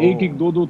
1-1, 2-2,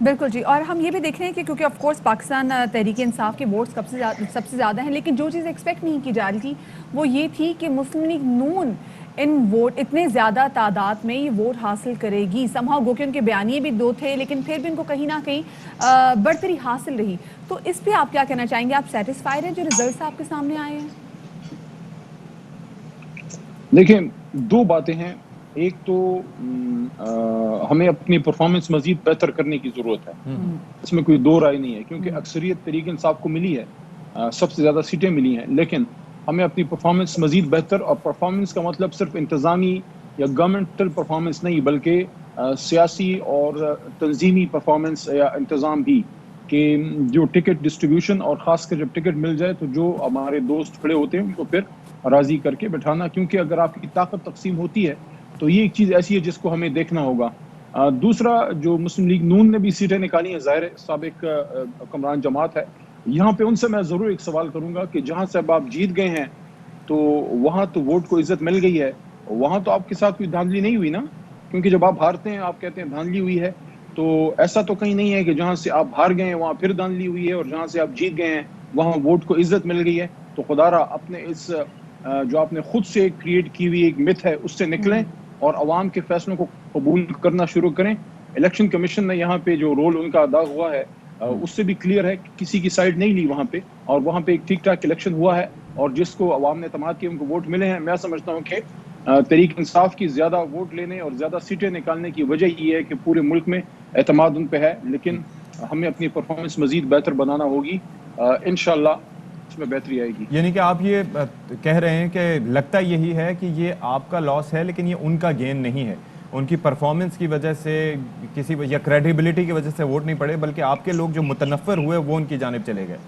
بالکل جی، اور ہم یہ بھی دیکھ رہے ہیں کہ کیونکہ آف کورس پاکستان تحریک انصاف کے ووٹس سب سے زیادہ ہیں، لیکن جو چیز ایکسپیکٹ نہیں کی جا رہی تھی وہ یہ تھی کہ مسلم لیگ نون ان ووٹ اتنے زیادہ تعداد میں یہ ووٹ حاصل کرے گی. سمہاؤ گو کہ ان کے بیانیے بھی 2 تھے، لیکن پھر بھی ان کو کہیں نہ کہیں برتری حاصل رہی. تو اس پہ آپ کیا کہنا چاہیں گے؟ آپ سیٹسفائیڈ ہیں جو ریزلٹس آپ کے سامنے آئے ہیں؟ دیکھیں 2 باتیں ہیں. ایک تو ہمیں اپنی پرفارمنس مزید بہتر کرنے کی ضرورت ہے، اس میں کوئی 2 رائے نہیں ہے، کیونکہ اکثریت تحریک انصاف کو ملی ہے، سب سے زیادہ سیٹیں ملی ہیں، لیکن ہمیں اپنی پرفارمنس مزید بہتر، اور پرفارمنس کا مطلب صرف انتظامی یا گورنمنٹل پرفارمنس نہیں، بلکہ سیاسی اور تنظیمی پرفارمنس یا انتظام بھی، کہ جو ٹکٹ ڈسٹریبیوشن، اور خاص کر جب ٹکٹ مل جائے تو جو ہمارے دوست کھڑے ہوتے ہیں ان کو پھر راضی کر کے بٹھانا، کیونکہ اگر آپ کی طاقت تقسیم ہوتی ہے تو یہ ایک چیز ایسی ہے جس کو ہمیں دیکھنا ہوگا. دوسرا، جو مسلم لیگ نون نے بھی سیٹیں نکالی ہیں، ظاہر سابق حکمران جماعت ہے، یہاں پہ ان سے میں ضرور ایک سوال کروں گا کہ جہاں سے اب آپ جیت گئے ہیں تو وہاں تو ووٹ کو عزت مل گئی ہے، وہاں تو آپ کے ساتھ کوئی دھاندلی نہیں ہوئی نا؟ کیونکہ جب آپ ہارتے ہیں آپ کہتے ہیں دھاندلی ہوئی ہے، تو ایسا تو کہیں نہیں ہے کہ جہاں سے آپ ہار گئے ہیں وہاں پھر دھاندلی ہوئی ہے، اور جہاں سے آپ جیت گئے ہیں وہاں ووٹ کو عزت مل گئی ہے. تو خدا را اپنے اس جو آپ نے خود سے کریٹ کی ہوئی ایک مت ہے اس سے نکلیں اور عوام کے فیصلوں کو قبول کرنا شروع کریں. الیکشن کمیشن نے یہاں پہ جو رول ان کا ادا ہوا ہے اس سے بھی کلیئر ہے کہ کسی کی سائیڈ نہیں لی وہاں پہ، اور وہاں پہ ایک ٹھیک ٹھاک الیکشن ہوا ہے، اور جس کو عوام نے اعتماد کیا ان کو ووٹ ملے ہیں. میں سمجھتا ہوں کہ تحریک انصاف کی زیادہ ووٹ لینے اور زیادہ سیٹیں نکالنے کی وجہ یہ ہے کہ پورے ملک میں اعتماد ان پہ ہے، لیکن ہمیں اپنی پرفارمنس مزید بہتر بنانا ہوگی. انشاءاللہ اس میں بہتری آئے گی. یعنی کہ آپ یہ کہہ رہے ہیں کہ لگتا یہی ہے کہ یہ آپ کا لاس ہے لیکن یہ ان کا گین نہیں ہے، ان کی پرفارمنس کی وجہ سے کسی یا کریڈیبلٹی کی وجہ سے ووٹ نہیں پڑے، بلکہ آپ کے لوگ جو متنفر ہوئے وہ ان کی جانب چلے گئے.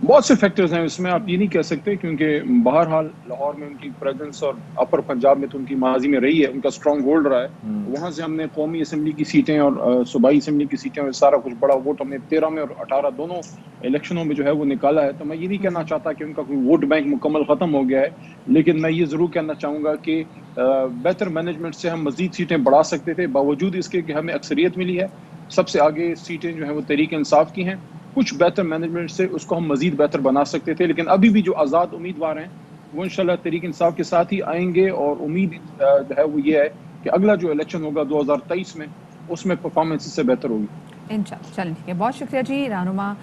بہت سے فیکٹرز ہیں اس میں، آپ یہ نہیں کہہ سکتے، کیونکہ بہرحال لاہور میں ان کی پریزنس اور اپر پنجاب میں تو ان کی ماضی میں رہی ہے، ان کا سٹرانگ ہولڈ رہا ہے. وہاں سے ہم نے قومی اسمبلی کی سیٹیں اور صوبائی اسمبلی کی سیٹیں اور سارا کچھ بڑا ووٹ ہم نے 13 میں اور 18 دونوں الیکشنوں میں جو ہے وہ نکالا ہے. تو میں یہ نہیں کہنا چاہتا کہ ان کا کوئی ووٹ بینک مکمل ختم ہو گیا ہے، لیکن میں یہ ضرور کہنا چاہوں گا کہ بہتر مینجمنٹ سے ہم مزید سیٹیں بڑھا سکتے تھے، باوجود اس کے کہ ہمیں اکثریت ملی ہے. سب سے آگے سیٹیں جو ہیں وہ تحریک انصاف کی ہیں، کچھ بہتر مینجمنٹ سے اس کو ہم مزید بہتر بنا سکتے تھے، لیکن ابھی بھی جو آزاد امیدوار ہیں وہ انشاءاللہ تحریک انصاف کے ساتھ ہی آئیں گے، اور امید جو ہے وہ یہ ہے کہ اگلا جو الیکشن ہوگا 2023 میں اس میں پرفارمنس اس سے بہتر ہوگی. انشاءاللہ. چلیں ٹھیک ہے، بہت شکریہ جی. رہنما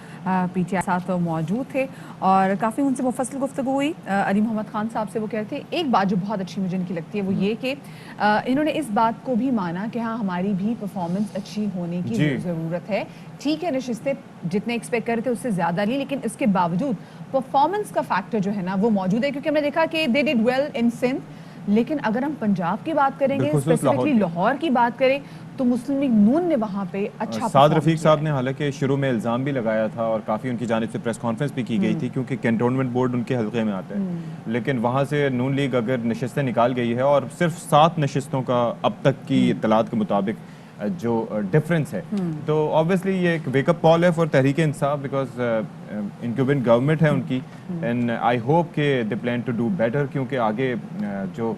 پی ٹی آئی ساتھ موجود تھے اور کافی ان سے مفصل گفتگو ہوئی. علی محمد خان صاحب سے وہ کہتے ہیں ایک بات جو بہت اچھی مجھے ان کی لگتی ہے وہ یہ کہ انہوں نے اس بات کو بھی مانا کہ ہاں ہماری بھی پرفارمنس اچھی ہونے کی ضرورت ہے. ٹھیک ہے نشستیں جتنے ایکسپیکٹ کر رہے تھے اس سے زیادہ نہیں، لیکن اس کے باوجود پرفارمنس کا فیکٹر جو ہے نا وہ موجود ہے، کیونکہ ہم نے دیکھا کہ دے ڈڈ ویل ان سندھ، لیکن اگر ہم پنجاب کی بات کریں گے، اسپیسیفکلی لاہور کی بات کریں تو مسلم لیگ نون نے وہاں پہ اچھا سعد رفیق صاحب نے حالانکہ شروع میں الزام بھی لگایا تھا اور کافی ان کی جانب سے پریس کانفرنس بھی کی گئی تھی، کیونکہ کینٹونمنٹ بورڈ ان کے حلقے میں آتا ہے، لیکن وہاں سے نون لیگ اگر نشستیں نکال گئی ہے، اور صرف 7 نشستوں کا اب تک کی اطلاعات کے مطابق جو ڈفرنس ہے، تو آبویسلی یہ ایک ویک اپ کال ہے for Tehreek Insaf, because incumbent government ہے ان کی، اینڈ آئی ہوپ کہ دے پلان ٹو ڈو بیٹر، کیونکہ آگے جو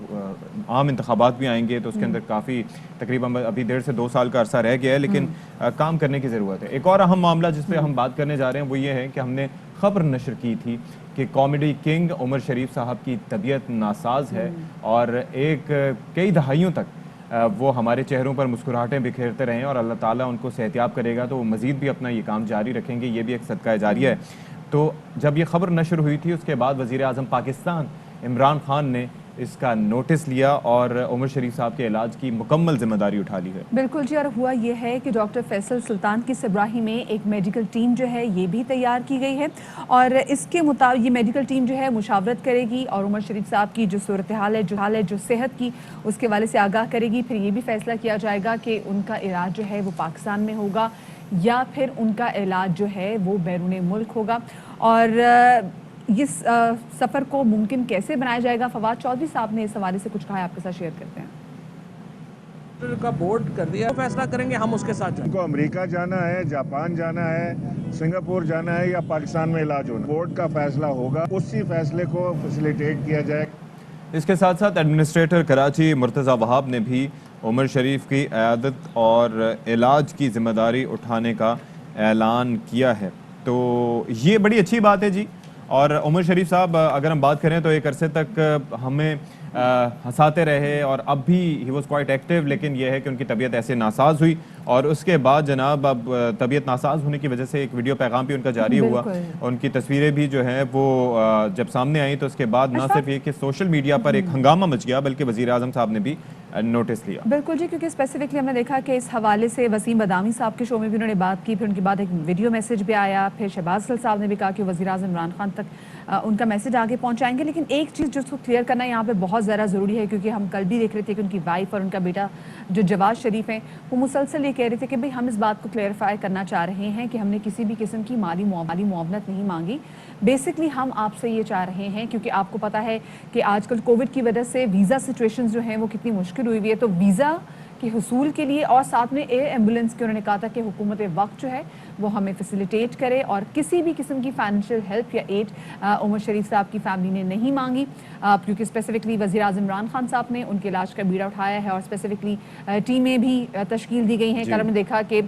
عام انتخابات بھی آئیں گے تو اس کے اندر کافی تقریباً ابھی 1.5 سے 2 سال کا عرصہ رہ گیا ہے، لیکن کام کرنے کی ضرورت ہے. ایک اور اہم معاملہ جس پہ ہم بات کرنے جا رہے ہیں وہ یہ ہے کہ ہم نے خبر نشر کی تھی کہ کامیڈی کنگ عمر شریف صاحب کی طبیعت ناساز ہے، اور کئی دہائیوں تک وہ ہمارے چہروں پر مسکراہٹیں بکھیرتے رہے، اور اللہ تعالیٰ ان کو صحتیاب کرے گا تو وہ مزید بھی اپنا یہ کام جاری رکھیں گے. یہ بھی ایک صدقہ جاریہ ہے. تو جب یہ خبر نشر ہوئی تھی اس کے بعد وزیر اعظم پاکستان عمران خان نے اس کا نوٹس لیا اور عمر شریف صاحب کے علاج کی مکمل ذمہ داری اٹھا لی ہے. بالکل جی. اور ہوا یہ ہے کہ ڈاکٹر فیصل سلطان کی سربراہی میں ایک میڈیکل ٹیم جو ہے یہ بھی تیار کی گئی ہے، اور اس کے مطابق یہ میڈیکل ٹیم جو ہے مشاورت کرے گی اور عمر شریف صاحب کی جو صورتحال ہے جو صحت کی اس کے حوالے سے آگاہ کرے گی. پھر یہ بھی فیصلہ کیا جائے گا کہ ان کا علاج جو ہے وہ پاکستان میں ہوگا یا پھر ان کا علاج جو ہے وہ بیرون ملک ہوگا. اور اس سفر کو ممکن کیسے بنایا جائے گا؟ فواد چودھری صاحب نے اس حوالے سے کچھ کہا ہے، آپ کے ساتھ شیئر کرتے ہیں. کا بورڈ کر دیا، فیصلہ کریں گے ہم اس کے ساتھ جائیں. کو امریکہ جانا ہے، جاپان جانا ہے، سنگاپور جانا ہے یا پاکستان میں علاج ہونا، بورڈ کا فیصلہ ہوگا، اسی فیصلے کو فیسیلیٹیٹ کیا جائے. اس کے ساتھ ساتھ ایڈمنسٹریٹر کراچی مرتضی وہاب نے بھی عمر شریف کی عیادت اور علاج کی ذمہ داری اٹھانے کا اعلان کیا ہے، تو یہ بڑی اچھی بات ہے جی۔ اور عمر شریف صاحب اگر ہم بات کریں تو ایک عرصے تک ہمیں ہنساتے رہے اور اب بھی ہی واز کوائٹ ایکٹیو، لیکن یہ ہے کہ ان کی طبیعت ایسے ناساز ہوئی اور اس کے بعد جناب اب طبیعت ناساز ہونے کی وجہ سے ایک ویڈیو پیغام بھی ان کا جاری ہوا، ان کی تصویریں بھی جو ہیں وہ جب سامنے آئیں تو اس کے بعد نہ صرف یہ کہ سوشل میڈیا پر ایک ہنگامہ مچ گیا بلکہ وزیر اعظم صاحب نے بھی نوٹس لیا۔ بالکل جی، کیونکہ اسپیسیفکلی ہم نے دیکھا کہ اس حوالے سے وسیم بدامی صاحب کے شو میں بھی انہوں نے بات کی، پھر ان کے بعد ایک ویڈیو میسج بھی آیا، پھر شہباز خلیل صاحب نے بھی کہا کہ وزیر اعظم عمران خان تک ان کا میسج آگے پہنچائیں گے۔ لیکن ایک چیز جو اس کو کلیئر کرنا یہاں پہ بہت زیادہ ضروری ہے، کیونکہ ہم کل بھی دیکھ رہے تھے کہ ان کی وائف اور ان کا بیٹا جو جواز شریف ہیں وہ مسلسل یہ کہہ رہے تھے کہ بھئی ہم اس بات کو کلیئرفائی کرنا چاہ رہے ہیں کہ ہم نے کسی بھی قسم کی مالی معاونت نہیں مانگی، بیسکلی ہم آپ سے یہ چاہ رہے ہیں کیونکہ آپ کو پتا ہے کہ آج کل کووڈ کی وجہ سے ویزا سچویشنز جو ہیں وہ کتنی مشکل ہوئی ہے، تو ویزا کے حصول کے لیے اور ساتھ میں ایئر ایمبولنس کے انہوں نے کہا تھا کہ حکومت وقت جو ہے وہ ہمیں فیسیلیٹیٹ کرے، اور کسی بھی قسم کی فائنینشیل ہیلپ یا ایڈ عمر شریف صاحب کی فیملی نے نہیں مانگی، کیونکہ اسپیسیفکلی وزیر اعظم عمران خان صاحب نے ان کے علاج کا بیڑا اٹھایا ہے اور اسپیسیفکلی ٹیمیں بھی تشکیل دی گئی ہیں۔ کل ہم نے دیکھا کہ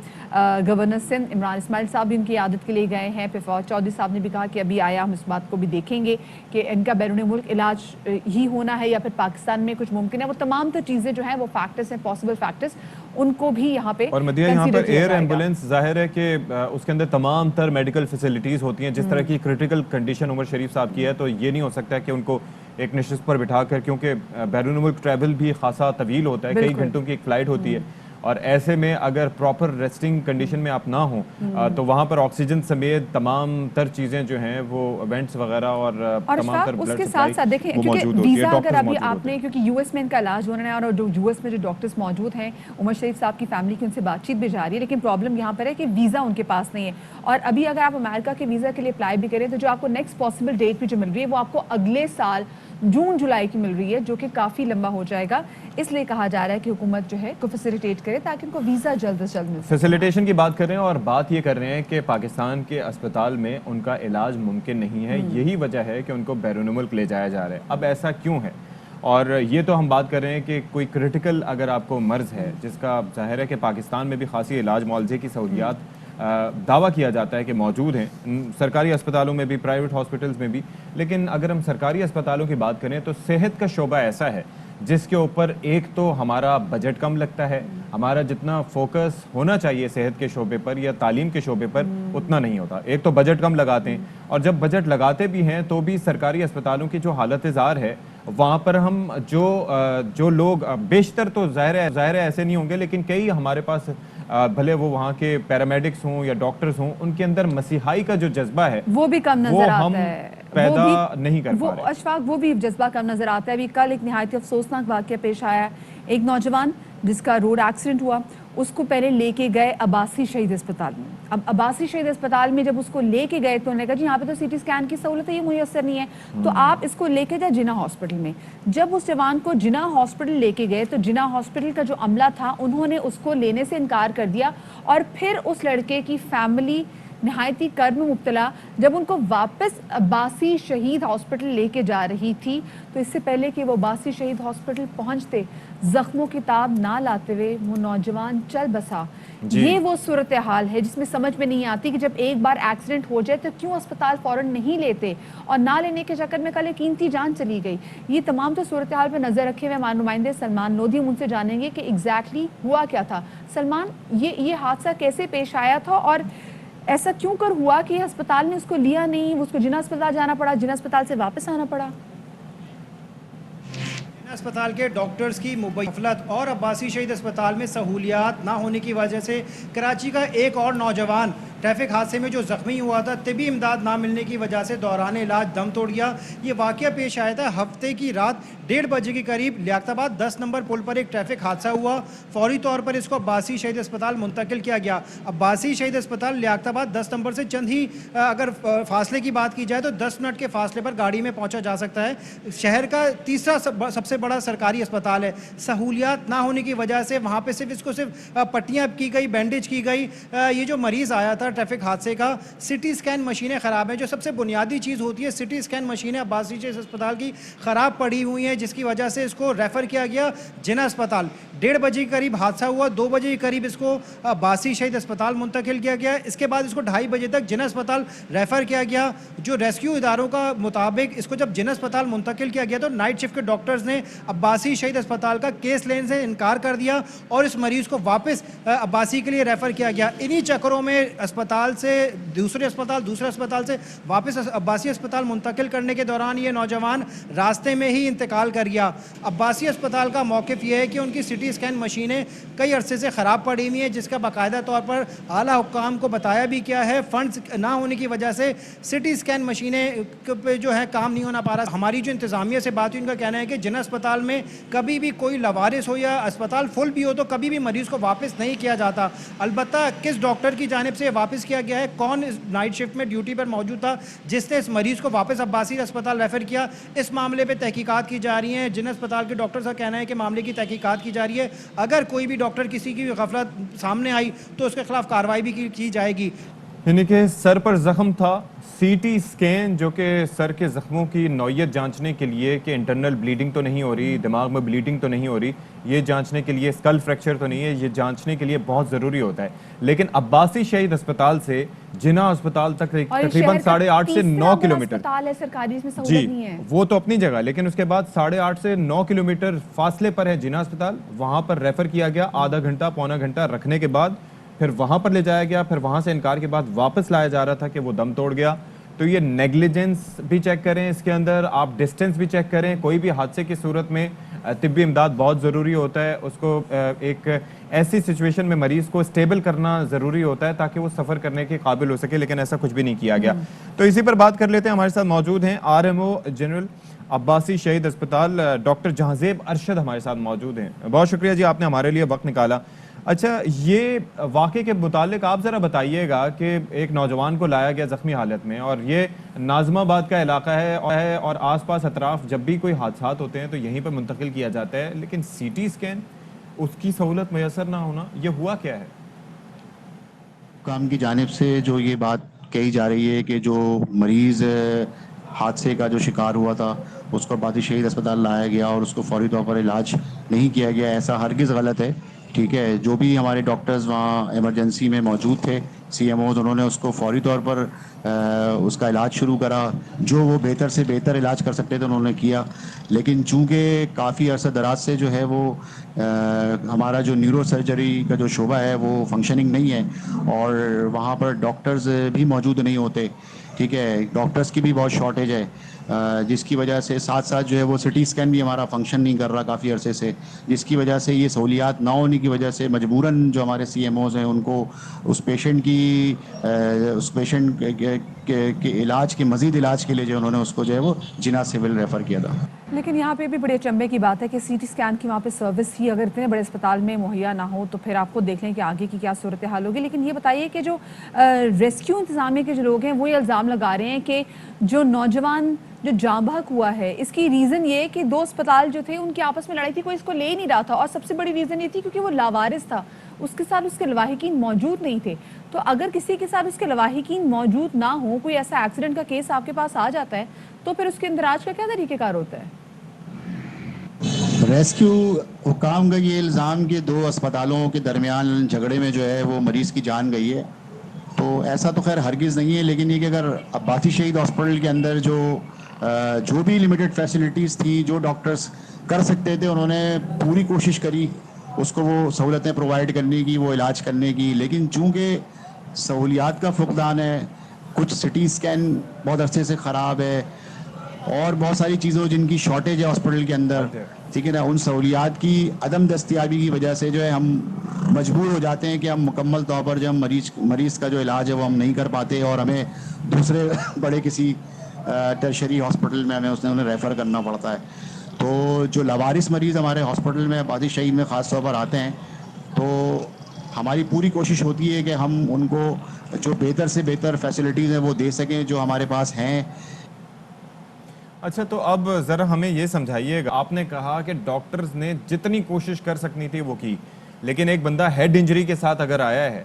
گورنر سندھ عمران اسماعیل صاحب بھی ان کی عیادت کے لیے گئے ہیں، پھر فواد چودھری صاحب نے بھی کہا کہ ابھی آیا ہم اس بات کو بھی دیکھیں گے کہ ان کا بیرون ملک علاج ہی ہونا ہے یا پھر پاکستان میں کچھ ممکن ہے، وہ تمام تو چیزیں جو ہیں وہ فیکٹرز ہیں، پاسبل فیکٹرز، ان کو بھی یہاں پہ اور مدیہ یہاں پر ایئر ایمبولنس ظاہر ہے کہ اس کے اندر تمام تر میڈیکل فیسلٹیز ہوتی ہیں، جس طرح کی کریٹیکل کنڈیشن عمر شریف صاحب کی ہے تو یہ نہیں ہو سکتا کہ ان کو ایک نشست پر بٹھا کر، کیونکہ بیرون ملک ٹریول بھی خاصا طویل ہوتا ہے، کئی گھنٹوں کی ایک فلائٹ ہوتی ہے، اور ایسے میں اگر پراپر ریسٹنگ کنڈیشن میں آپ نہ ہوں تو وہاں پر آکسیجن سمیت تمام تر چیزیں جو ہیں وہ وینٹس وغیرہ اور تمام تر اس کے ساتھ ساتھ دیکھیں کیونکہ ویزا اگر ابھی آپ نے، کیونکہ یو ایس میں ان کا علاج ہونا ہے اور جو یو ایس میں جو ڈاکٹرز موجود ہیں عمر شریف صاحب کی فیملی کی ان سے بات چیت بھی جاری ہے، لیکن پرابلم یہاں پر ہے کہ ویزا ان کے پاس نہیں ہے، اور ابھی اگر آپ امریکہ کے ویزا کے لیے اپلائی بھی کریں تو جو آپ کو نیکسٹ پاسبل ڈیٹ بھی جو مل رہی ہے وہ آپ کو اگلے سال جون جولائی کی مل رہی ہے، جو کہ کافی لمبا ہو جائے گا، اس لیے کہا جا رہا ہے کہ حکومت جو ہے کو فیسیلیٹیٹ کرے تاکہ ان کو ویزا جلد از جلد مل سکے۔ فیسیلیٹیشن کی بات کر رہے ہیں اور بات یہ کر رہے ہیں کہ پاکستان کے اسپتال میں ان کا علاج ممکن نہیں ہے، یہی وجہ ہے کہ ان کو بیرون ملک لے جایا جا رہا ہے۔ اب ایسا کیوں ہے؟ اور یہ تو ہم بات کر رہے ہیں کہ کوئی کریٹیکل اگر آپ کو مرض ہے جس کا ظاہر ہے کہ پاکستان میں بھی خاصی علاج معالجے کی سہولیات دعویٰ کیا جاتا ہے کہ موجود ہیں سرکاری اسپتالوں میں بھی، پرائیویٹ ہاسپٹلز میں بھی، لیکن اگر ہم سرکاری اسپتالوں کی بات کریں تو صحت کا شعبہ ایسا ہے جس کے اوپر ایک تو ہمارا بجٹ کم لگتا ہے، ہمارا جتنا فوکس ہونا چاہیے صحت کے شعبے پر یا تعلیم کے شعبے پر اتنا نہیں ہوتا، ایک تو بجٹ کم لگاتے ہیں، اور جب بجٹ لگاتے بھی ہیں تو بھی سرکاری اسپتالوں کی جو حالت زار ہے وہاں پر ہم جو لوگ بیشتر تو ظاہر ہے ایسے نہیں ہوں گے، لیکن کئی ہمارے پاس بھلے وہ وہاں کے پیرامیڈکس ہوں یا ڈاکٹرز ہوں، ان کے اندر مسیحائی کا جو جذبہ ہے وہ بھی کم نظر آتا ہے، پیدا نہیں کر پا رہے۔ اشفاق وہ بھی جذبہ کم نظر آتا ہے۔ ابھی کل ایک نہایت افسوسناک واقعہ پیش آیا، ایک نوجوان جس کا روڈ ایکسیڈنٹ ہوا، اس کو پہلے لے کے گئے عباسی شہید اسپتال میں۔ اب عباسی شہید اسپتال میں جب اس کو لے کے گئے تو انہوں نے کہا جی یہاں پہ تو سی ٹی اسکین کی سہولت ہے، یہ میسر نہیں ہے، تو آپ اس کو لے کے جائیں جناح ہاسپٹل میں۔ جب اس جوان کو جناح ہاسپٹل لے کے گئے تو جناح ہاسپٹل کا جو عملہ تھا انہوں نے اس کو لینے سے انکار کر دیا، اور پھر اس لڑکے کی فیملی نہایتی کرب میں مبتلا جب ان کو واپس عباسی شہید ہاسپٹل لے کے جا رہی تھی تو اس سے پہلے کہ وہ عباسی شہید ہاسپٹل پہنچتے زخموں کی تاب نہ لاتے ہوئے وہ نوجوان چل بسا۔ یہ وہ صورتحال ہے جس میں سمجھ میں نہیں آتی کہ جب ایک بار ایکسیڈنٹ ہو جائے تو کیوں اسپتال فوراً نہیں لیتے، اور نہ لینے کے چکر میں کل ایک قیمتی جان چلی گئی۔ یہ تمام تو صورتحال پہ نظر رکھے ہوئے نمائندے سلمان لودھی ہم ان سے جانیں گے کہ ایگزیکٹلی ہوا کیا تھا۔ سلمان، یہ حادثہ کیسے پیش آیا تھا اور ایسا کیوں کر ہوا کہ ہسپتال نے اس کو لیا نہیں، اس کو جناح اسپتال جانا پڑا، جناح اسپتال سے واپس آنا پڑا؟ اسپتال کے ڈاکٹرز کی مبینہ غفلت اور عباسی شہید اسپتال میں سہولیات نہ ہونے کی وجہ سے کراچی کا ایک اور نوجوان ٹریفک حادثے میں جو زخمی ہوا تھا، طبی امداد نہ ملنے کی وجہ سے دوران علاج دم توڑ گیا۔ یہ واقعہ پیش آیا تھا ہفتے کی رات 1:30 بجے کے قریب لیاقت آباد 10 نمبر پل پر ایک ٹریفک حادثہ ہوا۔ فوری طور پر اس کو عباسی شہید اسپتال منتقل کیا گیا۔ عباسی شہید اسپتال لیاقت آباد 10 نمبر سے چند ہی اگر فاصلے کی بات کی جائے تو 10 منٹ کے فاصلے پر گاڑی میں پہنچا جا سکتا ہے۔ شہر کا تیسرا سب سے بڑا سرکاری اسپتال ہے۔ سہولیات نہ ہونے کی وجہ سے وہاں پہ صرف اس کو پٹیاں کی گئی، بینڈیج کی گئی۔ یہ جو مریض آیا تھا تھا ٹریفک حادثے کا. سٹی اسکین مشینیں خراب ہیں. جو سب سے بنیادی چیز ہوتی ہے سٹی اسکین مشینیں عباسی شہید اسپتال کی خراب پڑی ہوئی ہیں, جس کی وجہ سے اس کو ریفر کیا گیا جناح اسپتال. 1:30 بجے کے قریب حادثہ ہوا, 2 بجے کے قریب اس کو عباسی شہید اسپتال منتقل کیا گیا. اس کے بعد اس کو 2:30 بجے تک جناح اسپتال ریفر کیا گیا. جو ریسکیو اداروں کا مطابق اس کو جب جناح اسپتال منتقل کیا گیا تو نائٹ شفٹ کے ڈاکٹرز نے عباسی شہید اسپتال کا کیس لینے سے انکار کر دیا اور اس مریض کو واپس عباسی کے لیے ریفر کیا گیا. انہی چکروں میں اسپتال سے دوسرے اسپتال سے واپس عباسی اسپتال منتقل کرنے کے دوران یہ نوجوان راستے میں ہی انتقال کر گیا. عباسی اسپتال کا موقف یہ ہے کہ ان کی سٹی اسکین مشینیں کئی عرصے سے خراب پڑی ہوئی ہیں, جس کا باقاعدہ طور پر اعلیٰ حکام کو بتایا بھی کیا ہے. فنڈز نہ ہونے کی وجہ سے سٹی اسکین مشینیں پہ جو ہے کام نہیں ہونا پا رہا. ہماری جو انتظامیہ سے بات ہوئی ان کا کہنا ہے کہ جناح اسپتال میں کبھی بھی کوئی لوارث ہو یا اسپتال فل بھی ہو تو کبھی بھی مریض کو واپس نہیں کیا جاتا. البتہ کس ڈاکٹر کی جانب سے واپس کیا گیا ہے, کون اس نائٹ شفٹ میں ڈیوٹی پر موجود تھا جس نے اس مریض کو واپس عباسی اسپتال ریفر کیا, اس معاملے پہ تحقیقات کی جا رہی ہیں. جناح اسپتال کے ڈاکٹر کا کہنا ہے کہ معاملے کی تحقیقات کی جا رہی ہے. اگر کوئی بھی ڈاکٹر کسی کی غفلت سامنے آئی تو اس کے خلاف کارروائی بھی کی جائے گی. یعنی کہ سر پر زخم تھا, سی ٹی اسکین جو کہ سر کے زخموں کی نوعیت جانچنے کے لیے کہ انٹرنل بلیڈنگ تو نہیں ہو رہی, دماغ میں بلیڈنگ تو نہیں ہو رہی, یہ جانچنے کے لیے اسکل فریکچر تو نہیں ہے, یہ جانچنے کے لیے بہت ضروری ہوتا ہے. لیکن عباسی شہید اسپتال سے جناح اسپتال تک تقریباً 8.5 سے 9 کلومیٹر جی وہ تو اپنی جگہ, لیکن اس کے بعد 8.5 سے 9 کلومیٹر فاصلے پر ہے جناح اسپتال. وہاں پر ریفر کیا گیا, آدھا گھنٹہ پونا گھنٹہ رکھنے کے بعد پھر وہاں پر لے جایا گیا, پھر وہاں سے انکار کے بعد واپس لایا جا رہا تھا کہ وہ دم توڑ گیا. تو یہ نیگلیجنس بھی چیک کریں, اس کے اندر آپ ڈسٹنس بھی چیک کریں. کوئی بھی حادثے کی صورت میں طبی امداد بہت ضروری ہوتا ہے, اس کو ایک ایسی سچویشن میں مریض کو اسٹیبل کرنا ضروری ہوتا ہے تاکہ وہ سفر کرنے کے قابل ہو سکے, لیکن ایسا کچھ بھی نہیں کیا گیا. تو اسی پر بات کر لیتے ہیں. ہمارے ساتھ موجود ہیں RMO جنرل عباسی شہید اسپتال ڈاکٹر جہانزیب ارشد ہمارے ساتھ موجود ہیں. بہت شکریہ جی, آپ نے ہمارے لیے وقت نکالا. اچھا, یہ واقعے کے متعلق آپ ذرا بتائیے گا کہ ایک نوجوان کو لایا گیا زخمی حالت میں, اور یہ ناظم آباد کا علاقہ ہے اور آس پاس اطراف جب بھی کوئی حادثات ہوتے ہیں تو یہیں پر منتقل کیا جاتا ہے, لیکن سی ٹی اسکین اس کی سہولت میسر نہ ہونا, یہ ہوا کیا ہے؟ حکام کی جانب سے جو یہ بات کہی جا رہی ہے کہ جو مریض حادثے کا جو شکار ہوا تھا اس کو عباسی شہید اسپتال لایا گیا اور اس کو فوری طور پر علاج نہیں کیا گیا, ایسا ہرگز غلط ہے. ٹھیک ہے, جو بھی ہمارے ڈاکٹرز وہاں ایمرجنسی میں موجود تھے, CMOs, انہوں نے اس کو فوری طور پر اس کا علاج شروع کرا. جو وہ بہتر سے بہتر علاج کر سکتے تھے انہوں نے کیا, لیکن چونکہ کافی عرصہ دراز سے جو ہے وہ ہمارا جو نیورو سرجری کا جو شعبہ ہے وہ فنکشننگ نہیں ہے اور وہاں پر ڈاکٹرز بھی موجود نہیں ہوتے. ٹھیک ہے, ڈاکٹرز کی بھی بہت شارٹیج ہے, جس کی وجہ سے ساتھ ساتھ جو ہے وہ سٹی اسکین بھی ہمارا فنکشن نہیں کر رہا کافی عرصے سے, جس کی وجہ سے یہ سہولیات نہ ہونے کی وجہ سے مجبوراً جو ہمارے CMOs ہیں ان کو اس پیشنٹ کے علاج کے مزید علاج کے لیے جو انہوں نے اس کو جو ہے وہ جناح سول ریفر کیا تھا. لیکن یہاں پہ بھی بڑے اچنبے کی بات ہے کہ سی ٹی اسکین کی وہاں پہ سروس ہی اگر اتنے بڑے اسپتال میں مہیا نہ ہو تو پھر آپ کو دیکھ لیں کہ آگے کی کیا صورتحال ہوگی. لیکن یہ بتائیے کہ جو ریسکیو انتظامیہ کے جو لوگ ہیں وہ یہ الزام لگا رہے ہیں کہ جو نوجوان جو جاں بحق ہوا ہے اس کی ریزن یہ کہ 2 اسپتال جو تھے ان کی آپس میں لڑائی تھی, کوئی اس کو لے نہیں رہا تھا, اور سب سے بڑی ریزن یہ تھی کیونکہ وہ لاوارث تھا, اس کے ساتھ اس کے لواحقین موجود نہیں تھے. تو اگر کسی کے ساتھ اس کے لواحقین موجود نہ ہوں, کوئی ایسا ایکسیڈنٹ کا کیس آپ کے پاس آ جاتا ہے تو پھر اس کے اندراج کا کیا طریقہ کار ہوتا ہے؟ ریسکیو حکام کا یہ الزام کہ 2 اسپتالوں کے درمیان جھگڑے میں جو ہے وہ مریض کی جان گئی ہے, تو ایسا تو خیر ہرگز نہیں ہے. لیکن یہ کہ اگر عباسی شہید ہاسپٹل کے اندر جو بھی لمیٹڈ فیسلٹیز تھی, جو ڈاکٹرز کر سکتے تھے, انہوں نے پوری کوشش کری اس کو وہ سہولتیں پرووائڈ کرنے کی, وہ علاج کرنے کی. لیکن چونکہ سہولیات کا فقدان ہے, کچھ سٹی اسکین بہت عرصے سے خراب ہے اور بہت ساری چیزوں جن کی شارٹیج ہے ہاسپٹل کے اندر, ٹھیک ہے نا, ان سہولیات کی عدم دستیابی کی وجہ سے جو ہے ہم مجبور ہو جاتے ہیں کہ ہم مکمل طور پر جو ہم مریض کا جو علاج ہے وہ ہم نہیں کر پاتے اور ہمیں دوسرے بڑے کسی ٹرشری ہاسپٹل میں ہمیں انہیں ریفر کرنا پڑتا ہے. تو جو لاوارث مریض ہمارے ہاسپٹل میں عباسی شہید میں خاص طور پر آتے ہیں تو ہماری پوری کوشش ہوتی ہے کہ ہم ان کو جو بہتر سے بہتر فیسلٹیز ہیں وہ دے سکیں جو ہمارے پاس ہیں. اچھا, تو اب ذرا ہمیں یہ سمجھائیے گا, آپ نے کہا کہ ڈاکٹرز نے جتنی کوشش کر سکنی تھی وہ کی, لیکن ایک بندہ ہیڈ انجری کے ساتھ اگر آیا ہے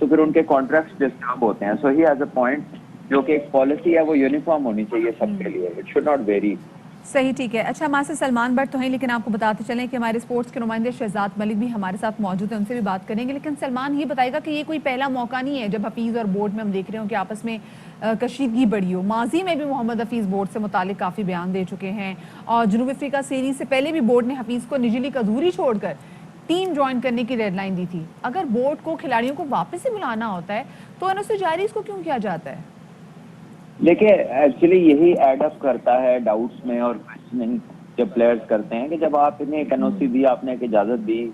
تو پھر ان کے کانٹریکٹس ڈسٹرب ہوتے ہیں. سو ہی ہیز اے پوائنٹ, جو کہ ایک پالیسی ہے وہ یونیفارم ہونی چاہیے سب کے لیے, اٹ شوڈ ناٹ ویری. صحیح, ٹھیک ہے. اچھا, ہمارے سے سلمان بٹ تو ہیں, لیکن آپ کو بتاتے چلیں کہ ہمارے اسپورٹس کے نمائندے شہزاد ملک بھی ہمارے ساتھ موجود ہیں, ان سے بھی بات کریں گے. لیکن سلمان یہ بتائے گا کہ یہ کوئی پہلا موقع نہیں ہے جب حفیظ اور بورڈ میں ہم دیکھ رہے ہوں کہ آپس میں کشیدگی بڑھی ہو. ماضی میں بھی محمد حفیظ بورڈ سے متعلق کافی بیان دے چکے ہیں, اور جنوب افریقہ سیریز سے پہلے بھی بورڈ نے حفیظ کو نجی لیگ ادھوری چھوڑ کر ٹیم جوائن کرنے کی ڈیڈ لائن دی تھی. اگر بورڈ کو کھلاڑیوں کو واپس سے بلانا ہوتا ہے تو انوسے جاری اس کو کیوں کیا جاتا ہے؟ دیکھیے ایکچولی یہی ایڈ اپ کرتا ہے ڈاؤٹس میں اور کوشچننگ جب پلیئرز کرتے ہیں کہ جب آپ انہیں ایک این او سی دی, آپ نے ایک اجازت دی,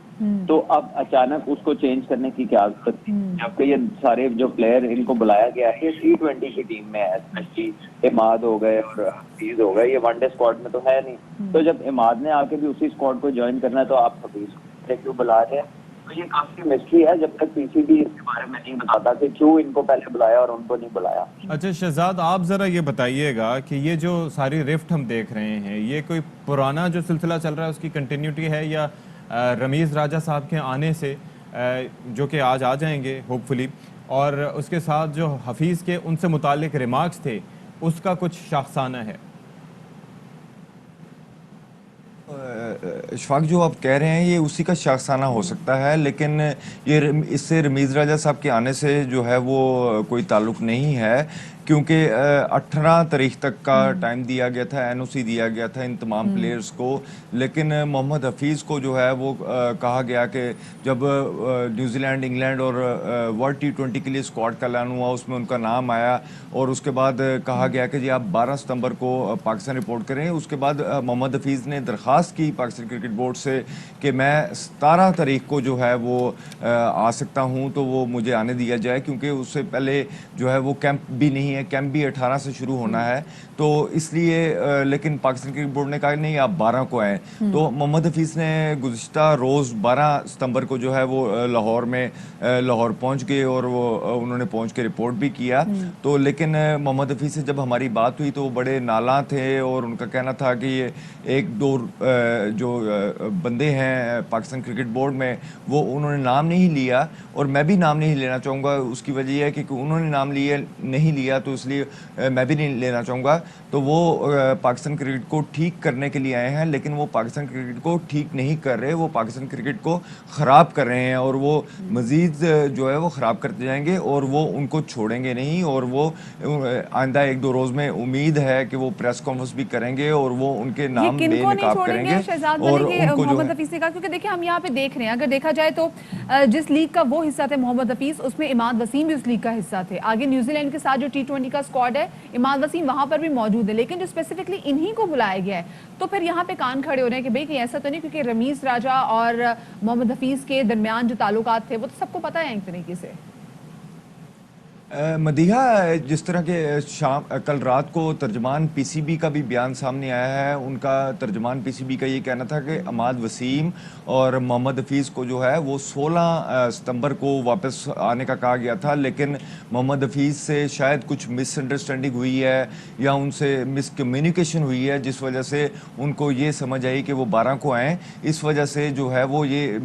تو اب اچانک اس کو چینج کرنے کی کیا ضرورت تھی, جبکہ یہ سارے جو پلیئر ان کو بلایا گیا ہے یہ T20 کی ٹیم میں ہے, اسپیشلی عماد ہو گئے اور حفیظ ہو گئے, یہ ون ڈے اسکواڈ میں تو ہے نہیں. تو جب عماد نے آ کے بھی اسی اسکواڈ کو جوائن کرنا ہے تو آپ حفیظ کو کیوں بلا رہے ہیں؟ تو یہ کافی مسٹری ہے, جب تک پی سی بی اس کے بارے میں نہیں بتاتا کہ کیوں ان کو پہلے بلایا اور ان کو نہیں بلایا. اچھا شہزاد, آپ ذرا یہ بتائیے گا کہ یہ جو ساری رفٹ ہم دیکھ رہے ہیں یہ کوئی پرانا جو سلسلہ چل رہا ہے اس کی کنٹینیوٹی ہے, یا رمیز راجہ صاحب کے آنے سے جو کہ آج آ جائیں گے ہوپ فلی, اور اس کے ساتھ جو حفیظ کے ان سے متعلق ریمارکس تھے اس کا کچھ شاخسانہ ہے؟ اشفاق, جو آپ کہہ رہے ہیں یہ اسی کا شاخسانہ ہو سکتا ہے, لیکن یہ اس سے رمیز راجہ صاحب کے آنے سے جو ہے وہ کوئی تعلق نہیں ہے, کیونکہ 18 تاریخ تک کا ٹائم دیا گیا تھا, این او سی دیا گیا تھا ان تمام پلیئرز کو. لیکن محمد حفیظ کو جو ہے وہ کہا گیا کہ جب نیوزی لینڈ, انگلینڈ اور ورلڈ T20 کے لیے اسکواڈ کا اعلان ہوا, اس میں ان کا نام آیا, اور اس کے بعد کہا گیا کہ جی آپ 12 ستمبر کو پاکستان رپورٹ کریں. اس کے بعد محمد حفیظ نے درخواست کی پاکستان کرکٹ بورڈ سے کہ میں 17 تاریخ کو جو ہے وہ آ سکتا ہوں, تو وہ مجھے آنے دیا جائے, کیونکہ اس سے پہلے جو ہے وہ کیمپ بھی نہیں ہے, کیمپ بھی 18 سے شروع ہونا ہے, تو اس لیے. لیکن پاکستان کرکٹ بورڈ نے کہا نہیں آپ 12 کو آئیں. تو محمد حفیظ نے گزشتہ روز 12 ستمبر کو جو ہے وہ لاہور پہنچ گئے, اور وہ انہوں نے پہنچ کے رپورٹ بھی کیا. تو لیکن محمد حفیظ سے جب ہماری بات ہوئی تو وہ بڑے نالاں تھے, اور ان کا کہنا تھا کہ یہ ایک دو جو بندے ہیں پاکستان کرکٹ بورڈ میں وہ انہوں نے نام نہیں لیا, اور میں بھی نام نہیں لینا چاہوں گا. اس کی وجہ یہ ہے کہ انہوں نے نام نہیں لیا تو اس لیے میں بھی نہیں لینا چاہوں گا. تو وہ پاکستان کرکٹ کو ٹھیک کرنے کے لیے آئے ہیں, لیکن وہ پاکستان کرکٹ کو ٹھیک نہیں کر رہے, وہ پاکستان کرکٹ کو خراب کر رہے ہیں, اور وہ مزید جو ہے وہ خراب کرتے جائیں گے, اور وہ ان کو چھوڑیں گے نہیں. اور وہ آئندہ 1-2 روز میں امید ہے کہ وہ پریس کانفرنس بھی کریں گے, اور وہ ان کے نام بے نقاب کریں گے. اور محمد حفیظ نے کہا, کیونکہ دیکھیں ہم یہاں پہ دیکھ رہے ہیں, اگر دیکھا جائے تو جس لیگ کا وہ حصہ تھے محمد حفیظ, اس میں عماد وسیم بھی اس لیگ کا حصہ تھے. آگے نیوزی لینڈ کے ساتھ جو T20 کا اسکواڈ ہے, عماد وسیم وہاں پر بھی موجود ہے, لیکن جو اسپیسیفکلی انہی کو بلایا گیا ہے, تو پھر یہاں پہ کان کھڑے ہو رہے ہیں کہ بھئی کہیں ایسا تو نہیں, کیونکہ رمیز راجہ اور محمد حفیظ کے درمیان جو تعلقات تھے وہ تو سب کو پتہ ہے ایک طریقے سے. مدیحہ, جس طرح کے کل رات کو ترجمان پی سی بی کا بھی بیان سامنے آیا ہے, ان کا ترجمان پی سی بی کا یہ کہنا تھا کہ عماد وسیم اور محمد حفیظ کو جو ہے وہ 16 ستمبر کو واپس آنے کا کہا گیا تھا, لیکن محمد حفیظ سے شاید کچھ مس انڈرسٹینڈنگ ہوئی ہے یا ان سے مس کمیونیکیشن ہوئی ہے, جس وجہ سے ان کو یہ سمجھ آئی کہ وہ 12 کو آئیں. اس وجہ سے جو ہے وہ یہ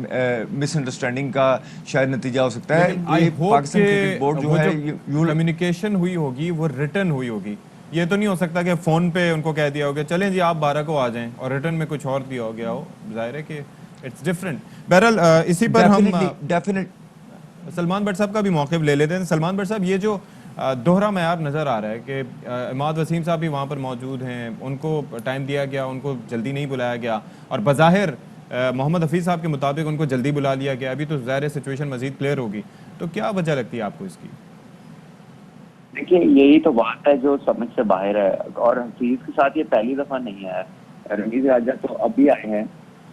مس انڈرسٹینڈنگ کا شاید نتیجہ ہو سکتا ہے. پاکستان کرکٹ بورڈ جو ہے کمیونیکیشن ہوئی ہوگی وہ ریٹن ہوئی ہوگی, یہ تو نہیں ہو سکتا کہ فون پہ ان کو کہہ دیا ہوگا چلیں جی آپ 12 کو آ جائیں, اور ریٹن میں کچھ اور دیا ہو گیا ہو. ظاہر ہے کہ اٹس ڈفرینٹ. بہرحال اسی پر ہم سلمان بٹ صاحب کا بھی موقف لے لیتے ہیں. سلمان بٹ صاحب, یہ جو دوہرا معیار نظر آ رہا ہے کہ عماد وسیم صاحب بھی وہاں پر موجود ہیں, ان کو ٹائم دیا گیا, ان کو جلدی نہیں بلایا گیا, اور بظاہر محمد حفیظ صاحب کے مطابق ان کو جلدی بلا لیا گیا. ابھی تو ظاہر سچویشن مزید کلیئر ہوگی, تو کیا وجہ لگتی ہے آپ کو اس کی؟ دیکھیے یہی تو بات ہے جو سمجھ سے باہر ہے, اور حفیظ کے ساتھ یہ پہلی دفعہ نہیں ہے. رمیز راجہ تو ابھی آئے ہیں,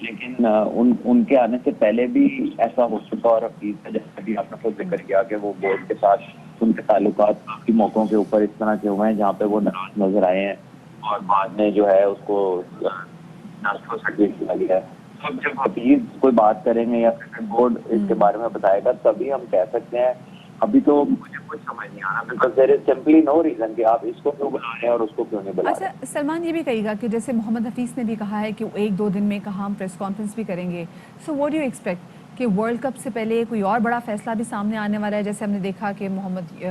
لیکن ان کے آنے سے پہلے بھی ایسا ہو چکا, اور حفیظ کا جیسا بھی آپ نے خود ذکر کیا کہ وہ بورڈ کے ساتھ ان کے تعلقات کافی موقعوں کے اوپر اس طرح کے ہوئے ہیں جہاں پہ وہ ناراض نظر آئے ہیں, اور بعد میں جو ہے اس کو سرٹیفکیٹ دیا گیا ہے. اب جب حفیظ کوئی بات کریں گے یا کرکٹ بورڈ اس کے بارے میں بتائے گا تبھی ہم کہہ سکتے ہیں. ابھی تو مجھے کچھ سمجھ نہیں آ رہا, because there is simply no reason کہ آپ اس کو کیوں بلا رہے ہیں اور اس کو کیوں نہیں بلا رہے. اچھا سلمان, یہ بھی کہے گا کہ جیسے محمد حفیظ نے بھی کہا ہے کہ 1-2 دن میں کہا ہم پریس کانفرنس بھی کریں گے, so what do you expect کہ ورلڈ کپ سے پہلے کوئی اور بڑا فیصلہ بھی سامنے آنے والا ہے؟ جیسے ہم نے دیکھا کہ محمد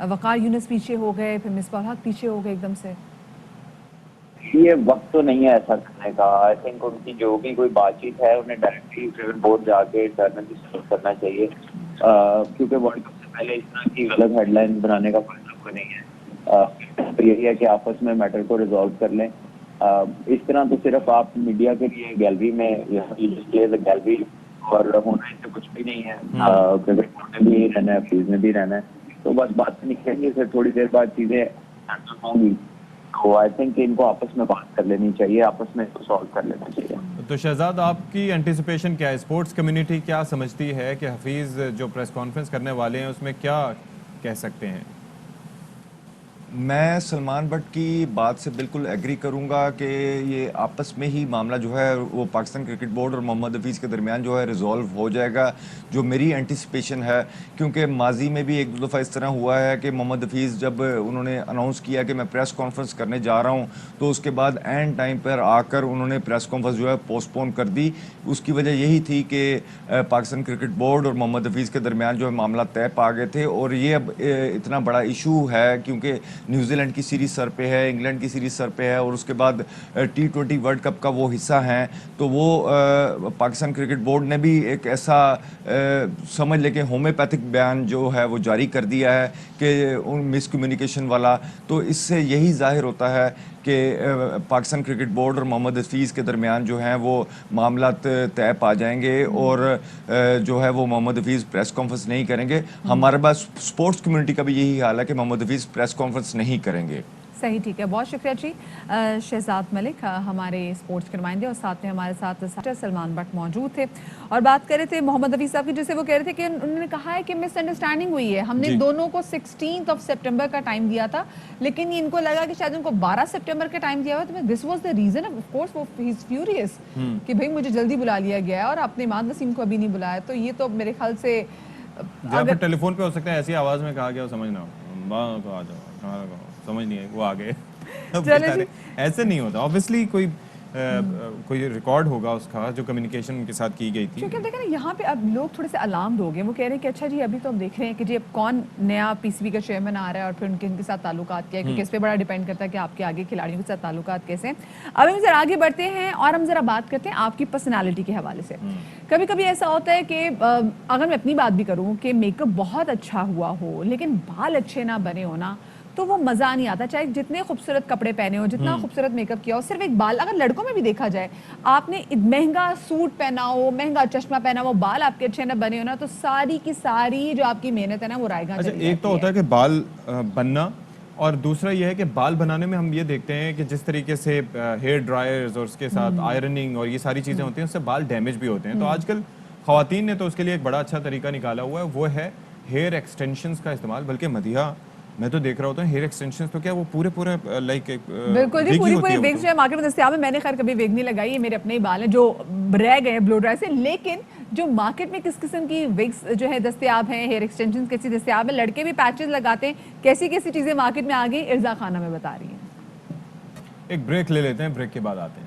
وقار یونس پیچھے ہو گئے، پھر مصباح الحق پیچھے ہو گئے ایک دم سے. یہ وقت تو نہیں ہے ایسا کرنے کا. آئی تھنک ان کی جو بھی کوئی بات چیت ہے انہیں ڈائریکٹلی کرکٹ بورڈ جا کے انٹرنلی سالو کرنا چاہیے، کیونکہ ورلڈ کپ سے پہلے اس طرح کی غلط ہیڈ لائن بنانے کا کوئی ضرورت نہیں ہے. یہی ہے کہ آپس میں میٹر کو ریزالو کر لیں. اس طرح تو صرف آپ میڈیا کے لیے گیلری میں گیلری اور ہونا اس سے کچھ بھی نہیں ہے. کرکٹ بورڈ میں بھی رہنا ہے، فیلڈ میں بھی رہنا ہے، تو بس بات نکلیں گی، پھر تھوڑی دیر بعد چیزیں سیٹل ہوں گی. تو آئی تھنک ان کو آپس میں بات کر لینی چاہیے، آپس میں اس کو سالو کر لینا چاہیے. تو شہزاد آپ کی انٹیسپیشن کیا ہے؟ اسپورٹس کمیونٹی کیا سمجھتی ہے کہ حفیظ جو پریس کانفرنس کرنے والے ہیں اس میں کیا کہہ سکتے ہیں؟ میں سلمان بٹ کی بات سے بالکل ایگری کروں گا کہ یہ آپس میں ہی معاملہ جو ہے وہ پاکستان کرکٹ بورڈ اور محمد حفیظ کے درمیان جو ہے ریزالو ہو جائے گا، جو میری انٹیسپیشن ہے. کیونکہ ماضی میں بھی ایک دو دفعہ اس طرح ہوا ہے کہ محمد حفیظ جب انہوں نے اناؤنس کیا کہ میں پریس کانفرنس کرنے جا رہا ہوں تو اس کے بعد اینڈ ٹائم پر آ کر انہوں نے پریس کانفرنس جو ہے پوسٹ پون کر دی. اس کی وجہ یہی تھی کہ پاکستان کرکٹ بورڈ اور محمد حفیظ کے درمیان جو ہے معاملہ طے پا گئے تھے. اور یہ اب اتنا بڑا ایشو ہے کیونکہ نیوزی لینڈ کی سیریز سر پہ ہے، انگلینڈ کی سیریز سر پہ ہے، اور اس کے بعد T20 ورلڈ کپ کا وہ حصہ ہیں. تو وہ پاکستان کرکٹ بورڈ نے بھی ایک ایسا سمجھ لے کہ ہومیوپیتھک بیان جو ہے وہ جاری کر دیا ہے کہ مس کمیونیکیشن والا. تو اس سے یہی ظاہر ہوتا ہے کہ پاکستان کرکٹ بورڈ اور محمد حفیظ کے درمیان جو ہیں وہ معاملات طے پا جائیں گے اور جو ہے وہ محمد حفیظ پریس کانفرنس نہیں کریں گے. ہمارے پاس اسپورٹس کمیونٹی کا بھی یہی حال ہے کہ محمد حفیظ پریس کانفرنس نہیں کریں گے. صحیح، ٹھیک ہے، بہت شکریہ جی. شہزاد ملک ہمارے اسپورٹس کے نمائندے، اور ساتھ میں ہمارے ساتھ سلمان بٹ موجود تھے اور بات کر رہے تھے محمد حفیظ صاحب کی، جسے وہ کہہ رہے تھے کہ انہوں نے کہا ہے کہ مس انڈرسٹینڈنگ ہوئی ہے. ہم نے دونوں کو 16 سپٹمبر کا ٹائم دیا تھا، لیکن ان کو لگا کہ شاید ان کو 12 سپٹمبر کا ٹائم دیا ہوا. تو this was the reason. Of course وہ ہی از فیوریس کہ بھائی مجھے جلدی بلا لیا گیا ہے اور آپ نے اماد وسیم کو ابھی نہیں بلایا. تو یہ تو میرے خیال سے اگر ٹیلی فون پہ ہو سکتا ہے ایسی آواز میں کہا گیا سمجھنا ہو، سمجھ نہیں آئی، وہ آگے ایسے نہیں ہوتا. آبویسلی کوئی ریکارڈ ہوگا اس کا جو کمیونیکیشن ان کے ساتھ کی گئی تھی. کیونکہ دیکھیں نا یہاں پہ اب لوگ تھوڑے سے الارمڈ ہو گئے. وہ کہہ رہے ہیں کہ اچھا جی ابھی تو ہم دیکھ رہے ہیں کہ جی اب کون نیا پی سی بی کا چیئرمین آ رہا ہے اور پھر ان کے ساتھ تعلقات کیا ہے، کیونکہ اس پہ بڑا ڈیپینڈ کرتا ہے کہ آپ کے آگے کھلاڑیوں کے ساتھ تعلقات کیسے ہیں. اب ہم ذرا آگے بڑھتے ہیں اور ہم ذرا بات کرتے ہیں آپ کی پرسنالٹی کے حوالے سے. کبھی کبھی ایسا ہوتا ہے کہ اگر میں اپنی بات بھی کروں کہ میک اپ بہت اچھا ہوا ہو لیکن بال اچھے نہ بنے ہونا تو وہ مزہ نہیں آتا. چاہے جتنے خوبصورت کپڑے پہنے ہو، جتنا خوبصورت میک اپ کیا ہو، صرف ایک بال. اگر لڑکوں میں بھی دیکھا جائے، آپ نے مہنگا سوٹ پہنا ہو، مہنگا چشمہ پہنا ہو، بال آپ کے اچھے نہ بنے ہو نا، تو ساری کی ساری جو آپ کی محنت ہے نا وہ رائے گاں چلی جاتی ہے. ایک تو ہوتا ہے کہ بال بننا، اور دوسرا یہ ہے کہ بال بنانے میں ہم یہ دیکھتے ہیں کہ جس طریقے سے ہیئر ڈرائرز اور اس کے ساتھ آئرننگ اور یہ ساری چیزیں ہوتی ہیں، اس سے بال ڈیمیج بھی ہوتے ہیں. تو آج کل خواتین نے تو اس کے لیے ایک بڑا اچھا طریقہ نکالا ہوا ہے، وہ ہے ہیئر ایکسٹینشنز کا استعمال. بلکہ مدیحہ میں تو دیکھ رہا ہوتا ہوں ہیئر ایکسٹینشنز تو کیا وہ پورے لائک بالکل جی، پوری ویگز جو ہے مارکیٹ میں دستیاب ہے. میں نے خیر کبھی ویگ نہیں لگائی، یہ میرے اپنے ہی بال ہیں جو رہ گئے بلو ڈرائی سے. لیکن جو مارکیٹ میں کس قسم کی ویگز جو ہے دستیاب ہیں، ہیئر ایکسٹینشن کیسی دستیاب ہیں، لڑکے بھی پیچز لگاتے ہیں، کیسی کیسی چیزیں مارکیٹ میں آ گئی، ارزا خانہ میں بتا رہی ہیں. ایک بریک لے لیتے ہیں، بریک کے بعد آتے ہیں.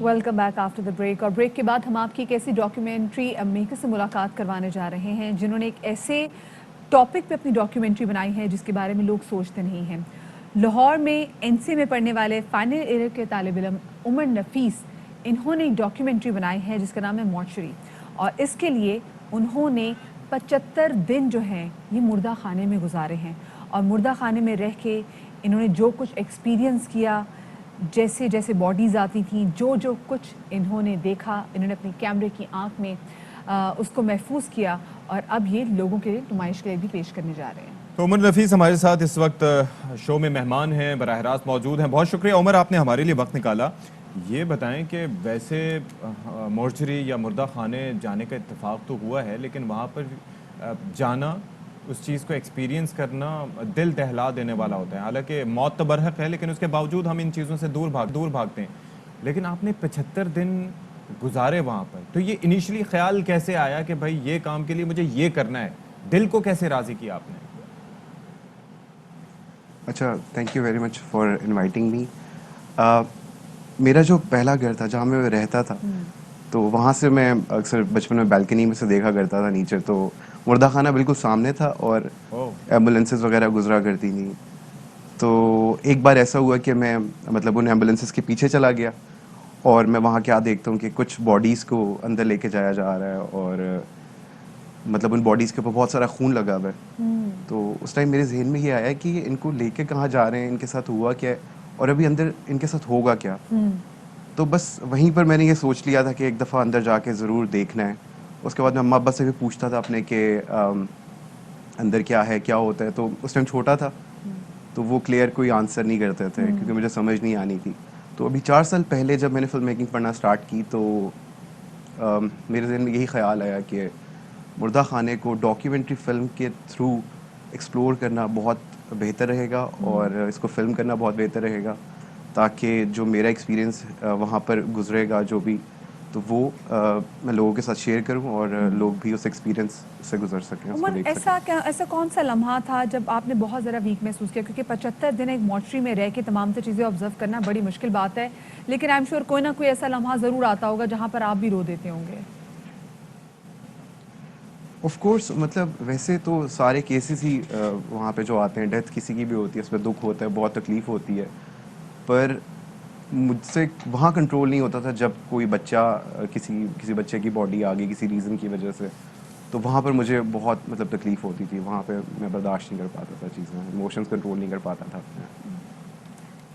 Welcome back after the break. اور بریک کے بعد ہم آپ کی ایک ایسی ڈاکیومنٹری میکر سے ملاقات کروانے جا رہے ہیں جنہوں نے ایک ایسے ٹاپک پہ اپنی ڈاکیومنٹری بنائی ہے جس کے بارے میں لوگ سوچتے نہیں ہیں. لاہور میں NCA میں پڑھنے والے فائنل ایئر کے طالب علم عمر نفیس، انہوں نے ایک ڈاکیومنٹری بنائی ہے جس کا نام ہے مورچری. اور اس کے لیے انہوں نے 75 دن جو ہیں یہ مردہ خانے میں گزارے ہیں. اور مردہ خانے میں رہ کے انہوں نے جو کچھ ایکسپیرینس کیا، جیسے جیسے باڈیز آتی تھیں، جو کچھ انہوں نے دیکھا، انہوں نے اپنی کیمرے کی آنکھ میں اس کو محفوظ کیا اور اب یہ لوگوں کے نمائش کے لیے بھی پیش کرنے جا رہے ہیں. تو عمر نفیس ہمارے ساتھ اس وقت شو میں مہمان ہیں، براہ راست موجود ہیں. بہت شکریہ عمر، آپ نے ہمارے لیے وقت نکالا. یہ بتائیں کہ ویسے مورچری یا مردہ خانے جانے کا اتفاق تو ہوا ہے، لیکن وہاں پر جانا، اس چیز کو ایکسپیرینس کرنا دل دہلا دینے والا ہوتا ہے. حالانکہ موت تو برحق ہے لیکن اس کے باوجود ہم ان چیزوں سے دور بھاگتے ہیں. لیکن آپ نے 75 دن گزارے وہاں پر، تو یہ انیشلی خیال کیسے آیا کہ بھائی یہ کام کے لیے مجھے یہ کرنا ہے؟ دل کو کیسے راضی کیا آپ نے؟ اچھا thank you very much for inviting me. میرا جو پہلا گھر تھا جہاں میں رہتا تھا تو وہاں سے میں اکثر بچپن میں بالکنی میں سے دیکھا کرتا تھا نیچے, تو مردہ خانہ بالکل سامنے تھا اور ایمبولینسز وغیرہ گزرا کرتی تھیں. تو ایک بار ایسا ہوا کہ میں مطلب ان ایمبولینسز کے پیچھے چلا گیا اور میں وہاں کیا دیکھتا ہوں کہ کچھ باڈیز کو اندر لے کے جایا جا رہا ہے اور مطلب ان باڈیز کے اوپر بہت سارا خون لگا ہوا ہے. تو اس ٹائم میرے ذہن میں یہ آیا کہ ان کو لے کے کہاں جا رہے ہیں, ان کے ساتھ ہوا کیا ہے اور ابھی اندر ان کے ساتھ ہوگا کیا. تو بس وہیں پر میں نے یہ سوچ لیا تھا کہ ایک دفعہ اندر جا کے ضرور دیکھنا ہے. اس کے بعد میں اماں ابا سے بھی پوچھتا تھا اپنے کہ اندر کیا ہے کیا ہوتا ہے. تو اس ٹائم چھوٹا تھا تو وہ کلیئر کوئی آنسر نہیں کرتے تھے کیونکہ مجھے سمجھ نہیں آنی تھی. تو ابھی 4 سال پہلے جب میں نے فلم میکنگ پڑھنا اسٹارٹ کی تو میرے ذہن میں یہی خیال آیا کہ مردہ خانے کو ڈاکیومنٹری فلم کے تھرو ایکسپلور کرنا بہت بہتر رہے گا اور اس کو فلم کرنا بہت بہتر رہے گا, تاکہ جو میرا ایکسپیرینس وہاں پر گزرے گا جو بھی, تو وہ میں لوگوں کے ساتھ شیئر کروں اور لوگ بھی اس ایکسپیرینس سے گزر سکیں, اس کو عمر دیکھ سکیں. ایسا کون سا لمحہ تھا جب آپ نے بہت ذرا ویک محسوس کیا, کیونکہ 75 دن ایک مارچری میں رہ کے تمام سے چیزیں آبزرو کرنا بڑی مشکل بات ہے, لیکن آئی ایم شیور کوئی نہ کوئی ایسا لمحہ ضرور آتا ہوگا جہاں پر آپ بھی رو دیتے ہوں گے. آف کورس, مطلب ویسے تو سارے کیسز ہی وہاں پہ جو آتے ہیں, ڈیتھ کسی کی بھی ہوتی ہے, اس میں دکھ ہوتا ہے, بہت تکلیف ہوتی ہے, پر مجھ سے وہاں کنٹرول نہیں ہوتا تھا جب کوئی بچہ کسی بچے کی باڈی آ گئی کسی ریزن کی وجہ سے, تو وہاں پر مجھے بہت مطلب تکلیف ہوتی تھی. وہاں پہ میں برداشت نہیں کر پاتا تھا چیزیں, ایموشنز کنٹرول نہیں کر پاتا تھا.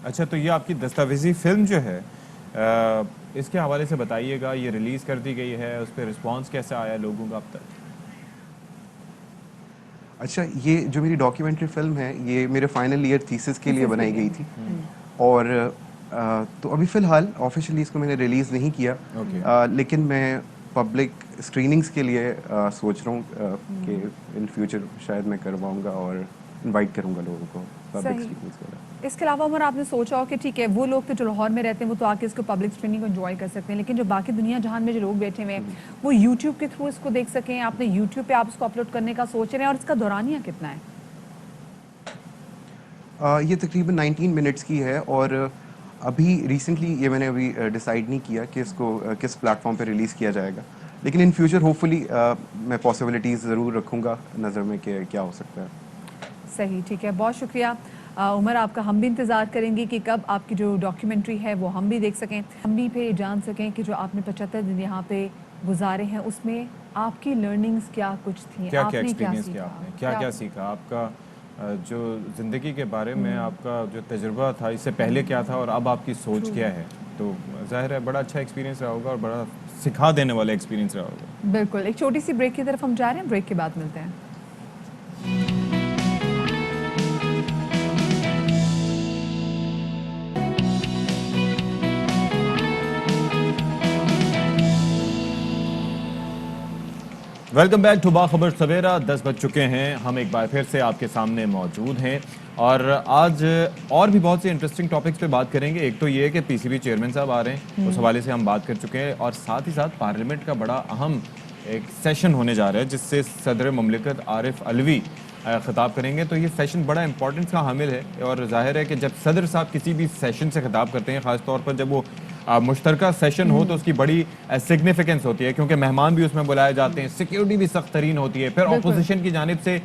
اچھا, تو یہ آپ کی دستاویزی فلم جو ہے اس کے حوالے سے بتائیے گا, یہ ریلیز کر دی گئی ہے, اس پہ رسپانس کیسے آیا لوگوں کا اب تک؟ اچھا, یہ جو میری ڈاکیومنٹری فلم ہے یہ میرے فائنل ایئر تھیسس کے لیے بنائی گئی تھی, اور تو ابھی فی الحال آفیشیلی اس کو میں نے ریلیز نہیں کیا, لیکن میں پبلک اسکریننگس کے لیے سوچ رہا ہوں کہ ان فیوچر شاید میں کرواؤں گا اور انوائٹ کروں گا لوگوں کو پبلک اسکریننگس کے لیے. اس کے علاوہ عمر آپ نے سوچا ہو کہ ٹھیک ہے وہ لوگ تو جو لاہور میں رہتے ہیں وہ تو آ کے اس کو پبلک اسکریننگ کو انجوائے کر سکتے ہیں, لیکن جو باقی دنیا جہان میں جو لوگ بیٹھے ہوئے ہیں وہ یوٹیوب کے تھرو اس کو دیکھ سکیں. آپ نے یوٹیوب پہ آپ اس کو اپلوڈ کرنے کا سوچ رہے ہیں, اور اس کا دورانیہ کتنا ہے؟ یہ تقریباً 19 منٹس کی ہے, اور ابھی ریسنٹلی یہ میں نے ابھی ڈیسائیڈ نہیں کیا کہ اس کو کس پلیٹ فارم پہ ریلیز کیا جائے گا, لیکن ان فیوچر ہوپ فلی میں پاسبلٹیز ضرور رکھوں گا نظر میں کہ کیا ہو سکتا ہے. صحیح, ٹھیک ہے, بہت شکریہ عمر آپ کا. ہم بھی انتظار کریں گے کہ کب آپ کی جو ڈاکیومنٹری ہے وہ ہم بھی دیکھ سکیں, ہم بھی پہ جان سکیں کہ جو آپ نے 75 دن یہاں پہ گزارے ہیں اس میں آپ کی لرننگز کیا کچھ تھیں, کیا آپ کیا نے ایکسپیرینس کیا, آپ نے کیا سیکھا, آپ کا جو زندگی کے بارے میں آپ کا جو تجربہ تھا اس سے پہلے کیا تھا اور اب آپ کی سوچ کیا ہے. تو ظاہر ہے بڑا اچھا ایکسپیرینس رہا ہوگا اور بڑا سکھا دینے والا ایکسپیرینس رہا ہوگا. بالکل. ایک چھوٹی سی بریک کی طرف ہم جا رہے ہیں, بریک کے بعد ملتے ہیں. ویلکم بیک ٹو باخبر سویرا. 10 بج چکے ہیں, ہم ایک بار پھر سے آپ کے سامنے موجود ہیں اور آج اور بھی بہت سے انٹرسٹنگ ٹاپکس پہ بات کریں گے. ایک تو یہ کہ پی سی بی چیئرمین صاحب آ رہے ہیں, اس حوالے سے ہم بات کر چکے ہیں, اور ساتھ ہی ساتھ پارلیمنٹ کا بڑا اہم ایک سیشن ہونے جا رہا ہے جس سے صدر مملکت عارف علوی خطاب کریں گے. تو یہ سیشن بڑا امپورٹنس کا حامل ہے, اور ظاہر ہے کہ جب صدر صاحب کسی بھی سیشن سے خطاب کرتے ہیں, خاص طور پر جب وہ مشترکہ سیشن ہو, تو اس کی بڑی سگنیفیکنس ہوتی ہے کیونکہ مہمان بھی اس میں بلائے جاتے ہیں, سیکیورٹی بھی سخت ترین ہوتی ہے. پھر اپوزیشن کی جانب سے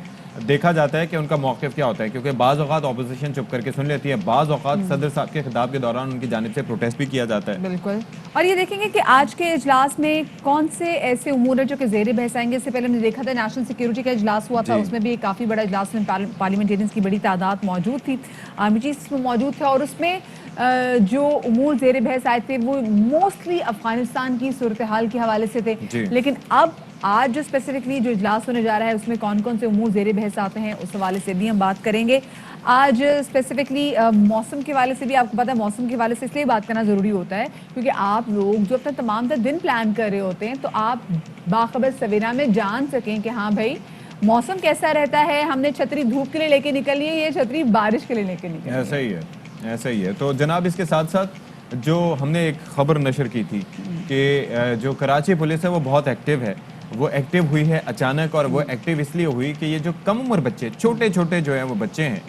دیکھا جاتا ہے کہ ان کا موقف کیا ہوتا ہے, کیونکہ بعض اوقات اپوزیشن چپ کر کے سن لیتی ہے, بعض اوقات صدر صاحب کے خطاب کے دوران ان کی جانب سے پروٹیسٹ بھی کیا جاتا ہے. بالکل. اور یہ دیکھیں گے کہ آج کے اجلاس میں کون سے ایسے امور ہیں جو کہ زیر بحث آئیں گے. اس سے پہلے ہم نے دیکھا تھا نیشنل سیکیورٹی کا اجلاس ہوا تھا, اس میں بھی ایک کافی بڑا اجلاس میں پارلیمنٹیرینز کی بڑی تعداد موجود تھی, آرمی چیف میں موجود تھے, اور اس میں جو امور زیر بحث آئے تھے وہ موسٹلی افغانستان کی صورتحال کے حوالے سے تھے. لیکن اب آج جو اسپیسیفکلی جو اجلاس ہونے جا رہا ہے اس میں کون کون سے امور زیر بحث آتے ہیں اس حوالے سے بھی ہم بات کریں گے. آج اسپیسیفکلی موسم کے حوالے سے بھی, آپ کو پتہ ہے موسم کے حوالے سے اس لیے بات کرنا ضروری ہوتا ہے کیونکہ آپ لوگ جو اپنا تمام تر دن پلان کر رہے ہوتے ہیں تو آپ باخبر سویرا میں جان سکیں کہ ہاں بھائی موسم کیسا رہتا ہے, ہم نے چھتری دھوپ کے لیے لے کے نکلی ہے, یہ چھتری بارش کے لیے لے کے نکلی ہے. ایسا ہی ہے, ایسا ہی ہے. تو جناب اس کے ساتھ ساتھ جو ہم نے ایک خبر نشر کی تھی کہ جو کراچی پولیس ہے وہ بہت ایکٹیو ہے, وہ ایکٹیو ہوئی ہے اچانک, اور وہ ایکٹیو اس لیے ہوئی کہ یہ جو کم عمر بچے چھوٹے چھوٹے جو ہیں وہ بچے ہیں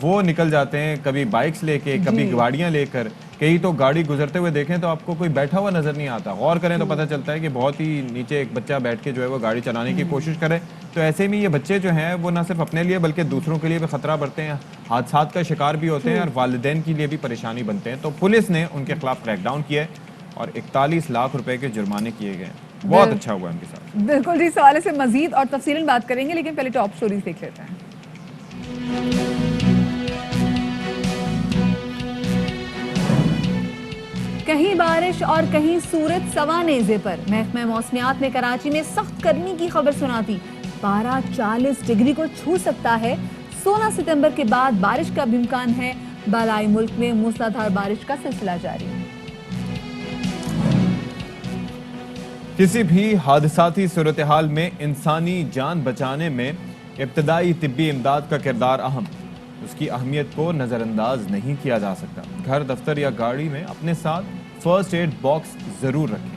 وہ نکل جاتے ہیں کبھی بائکس لے کے, کبھی گاڑیاں لے کر. کہیں تو گاڑی گزرتے ہوئے دیکھیں تو آپ کو کوئی بیٹھا ہوا نظر نہیں آتا. غور کریں تو پتہ چلتا ہے کہ بہت ہی نیچے ایک بچہ بیٹھ کے جو ہے وہ گاڑی چلانے کی کوشش کرے. تو ایسے میں یہ بچے جو ہیں وہ نہ صرف اپنے لیے بلکہ دوسروں کے لیے بھی خطرہ بڑھتے ہیں, حادثات کا شکار بھی ہوتے ہیں اور والدین کے لیے بھی پریشانی بنتے ہیں. تو پولیس نے ان کے خلاف کریک ڈاؤن کیا ہے اور 41 لاکھ روپے کے جرمانے کیے گئے ہیں. بہت اچھا ہوا ان کے ساتھ. بالکل جی, اس حوالے سے مزید اور تفصیلاً بات کریں گے, لیکن پہلے ٹاپ سٹوریز دیکھ لیتے ہیں. کہیں بارش اور کہیں سورج سوا نیزے پر. محکمہ موسمیات نے کراچی میں سخت گرمی کی خبر سنا دی. پارہ 40 ڈگری کو چھو سکتا ہے. 16 ستمبر کے بعد بارش کا بھی امکان ہے. بالائی ملک میں موسلادھار بارش کا سلسلہ جاری. کسی بھی حادثاتی صورتحال میں انسانی جان بچانے میں ابتدائی طبی امداد کا کردار اہم. اس کی اہمیت کو نظر انداز نہیں کیا جا سکتا. گھر, دفتر یا گاڑی میں اپنے ساتھ فرسٹ ایڈ باکس ضرور رکھیں.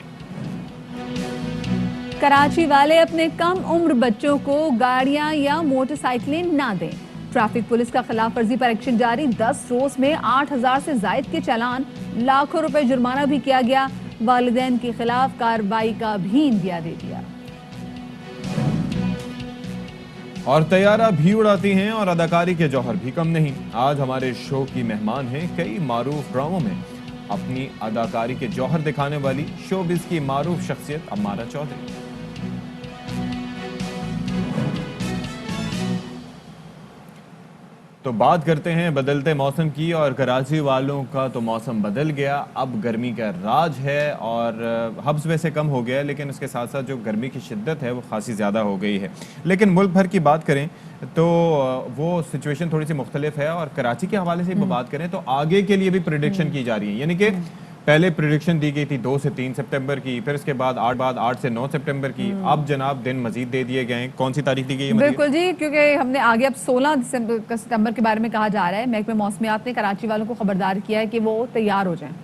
کراچی والے اپنے کم عمر بچوں کو گاڑیاں یا موٹر سائیکلیں نہ دیں. ٹریفک پولیس کا خلاف ورزی پر ایکشن جاری. 10 روز میں 8,000 سے زائد کے چالان, لاکھوں روپے جرمانہ بھی کیا گیا. والدین کے خلاف کارروائی کا بھی اندیا دے دیا. اور طیارہ بھی اڑاتی ہیں اور اداکاری کے جوہر بھی کم نہیں. آج ہمارے شو کی مہمان ہیں کئی معروف ڈراموں میں اپنی اداکاری کے جوہر دکھانے والی شوبز کی معروف شخصیت امارہ چودھری. تو بات کرتے ہیں بدلتے موسم کی, اور کراچی والوں کا تو موسم بدل گیا. اب گرمی کا راج ہے اور حبس ویسے کم ہو گیا ہے, لیکن اس کے ساتھ ساتھ جو گرمی کی شدت ہے وہ خاصی زیادہ ہو گئی ہے. لیکن ملک بھر کی بات کریں تو وہ سچویشن تھوڑی سی مختلف ہے, اور کراچی کے حوالے سے بات کریں تو آگے کے لیے بھی پریڈکشن کی جا رہی ہے. یعنی کہ پہلے پریڈکشن دی گئی تھی 2 سے 3 سپٹمبر کی, پھر اس کے بعد 8 سے 9 سپٹمبر کی. اب جناب دن مزید دے دیے گئے ہیں. کون سی تاریخ دی گئی ہے؟ بالکل جی, کیونکہ ہم نے آگے اب 16 ستمبر کے بارے میں کہا جا رہا ہے. محکمہ موسمیات نے کراچی والوں کو خبردار کیا ہے کہ وہ تیار ہو جائیں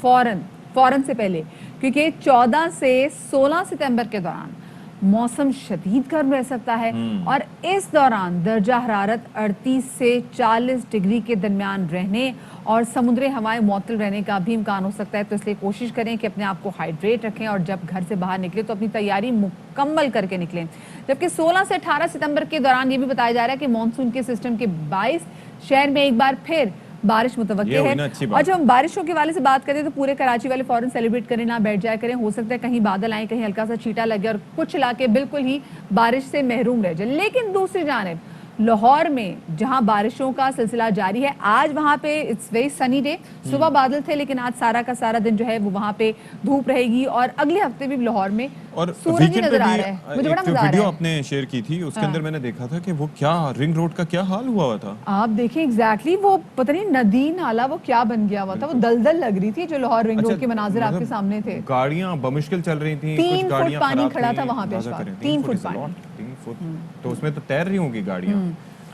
فوراً سے پہلے, کیونکہ 14 سے 16 ستمبر کے دوران موسم شدید گرم رہ سکتا ہے, اور اس دوران درجہ حرارت 38 سے 40 ڈگری کے درمیان رہنے اور سمندری ہوائیں معطل رہنے کا بھی امکان ہو سکتا ہے. تو اس لیے کوشش کریں کہ اپنے آپ کو ہائیڈریٹ رکھیں, اور جب گھر سے باہر نکلیں تو اپنی تیاری مکمل کر کے نکلیں. جبکہ 16 سے 18 ستمبر کے دوران یہ بھی بتایا جا رہا ہے کہ مانسون کے سسٹم کے باعث شہر میں ایک بار پھر بارش متوقع ہے. اور جب ہم بارشوں کے والے سے بات کریں تو پورے کراچی والے فوراً سیلیبریٹ کریں, نہ بیٹھ جایا کریں. ہو سکتا ہے کہیں بادل آئیں, کہیں ہلکا سا چھیٹا لگے اور کچھ علاقے بالکل ہی بارش سے محروم رہ جائیں. لیکن دوسری جانب لاہور میں جہاں بارشوں کا سلسلہ جاری ہے, آج وہاں پہ اٹس ویری سنی ڈے. صبح بادل تھے لیکن آج سارا کا سارا دن جو ہے وہ وہاں پہ دھوپ رہے گی, اور اگلے ہفتے بھی لاہور میں سورج ہی نظر آ رہا ہے. مجھے بڑا مزہ آ رہا ہے. ویڈیو آپ نے شیئر کی تھی, اس کے اندر میں نے دیکھا تھا کہ وہ کیا رنگ روڈ کا کیا حال ہوا تھا. آپ دیکھیں ایگزیکٹلی وہ پتہ نہیں ندی نالا وہ کیا بن گیا ہوا تھا. وہ دلدل لگ رہی تھی جو لاہور رنگ روڈ کے مناظر آپ کے سامنے تھے. گاڑیاں بمشکل چل رہی تھیں, 3 فٹ پانی کھڑا تھا وہاں پہ. 3 فٹ پانی, 3 فٹ, تو اس میں تو تیر رہی ہوں گی گاڑیاں.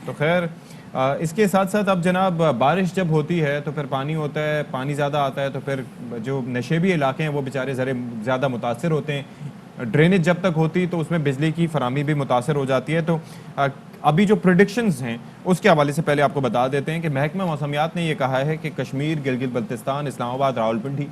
تو خیر اس کے ساتھ ساتھ اب جناب بارش جب ہوتی ہے تو پھر پانی ہوتا ہے, پانی زیادہ آتا ہے تو پھر جو نشیبی علاقے ہیں وہ بیچارے زیادہ متاثر ہوتے ہیں. ڈرینیج جب تک ہوتی تو اس میں بجلی کی فراہمی بھی متاثر ہو جاتی ہے. تو ابھی جو پریڈکشنز ہیں اس کے حوالے سے پہلے آپ کو بتا دیتے ہیں کہ محکمہ موسمیات نے یہ کہا ہے کہ کشمیر, گلگت بلتستان, اسلام آباد, راولپنڈی,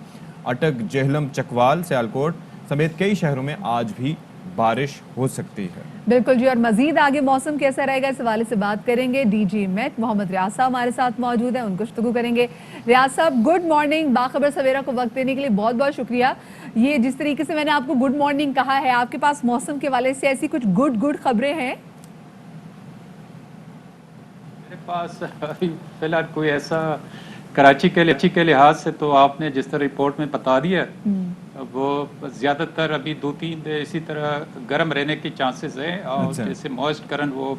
اٹک, جہلم, چکوال, سیالکوٹ سمیت کئی شہروں میں آج بھی بارش ہو سکتی ہے. بالکل جی, اور مزید آگے موسم کیسا رہے گا اس حوالے سے بات کریں گے. ڈی جی میٹ محمد ریاض صاحب ہمارے ساتھ موجود ہیں, ان کو گفتگو کریں گے. ریاض صاحب گڈ مارننگ. باخبر سویرا کو وقت دینے کے لیے بہت بہت شکریہ. یہ جس طریقے سے میں نے آپ کو گڈ مارننگ کہا ہے, آپ کے پاس موسم کے حوالے سے ایسی کچھ گڈ خبریں ہیں؟ میرے پاس فی الحال کوئی ایسا کراچی کے لحاظ سے تو آپ نے جس طرح رپورٹ میں بتا دیا وہ زیادہ تر ابھی 2-3 دن اسی طرح گرم رہنے کی چانسز ہیں, اور جیسے موسٹ کرنٹ وہ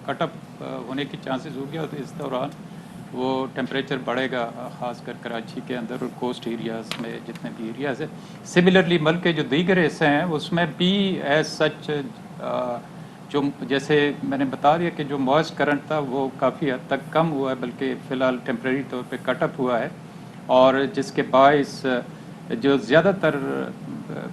کٹ اپ ہونے کی چانسز ہو گیا, تو اس دوران وہ ٹیمپریچر بڑھے گا, خاص کر کراچی کے اندر اور کوسٹ ایریاز میں جتنے بھی ایریاز ہیں. سملرلی ملک کے جو دیگر حصے ہیں اس میں بھی ایز سچ جو جیسے میں نے بتا دیا کہ جو موسٹ کرنٹ تھا وہ کافی حد تک کم ہوا ہے, بلکہ فی الحال ٹیمپریری طور پہ کٹ اپ ہوا ہے, اور جس کے باعث جو زیادہ تر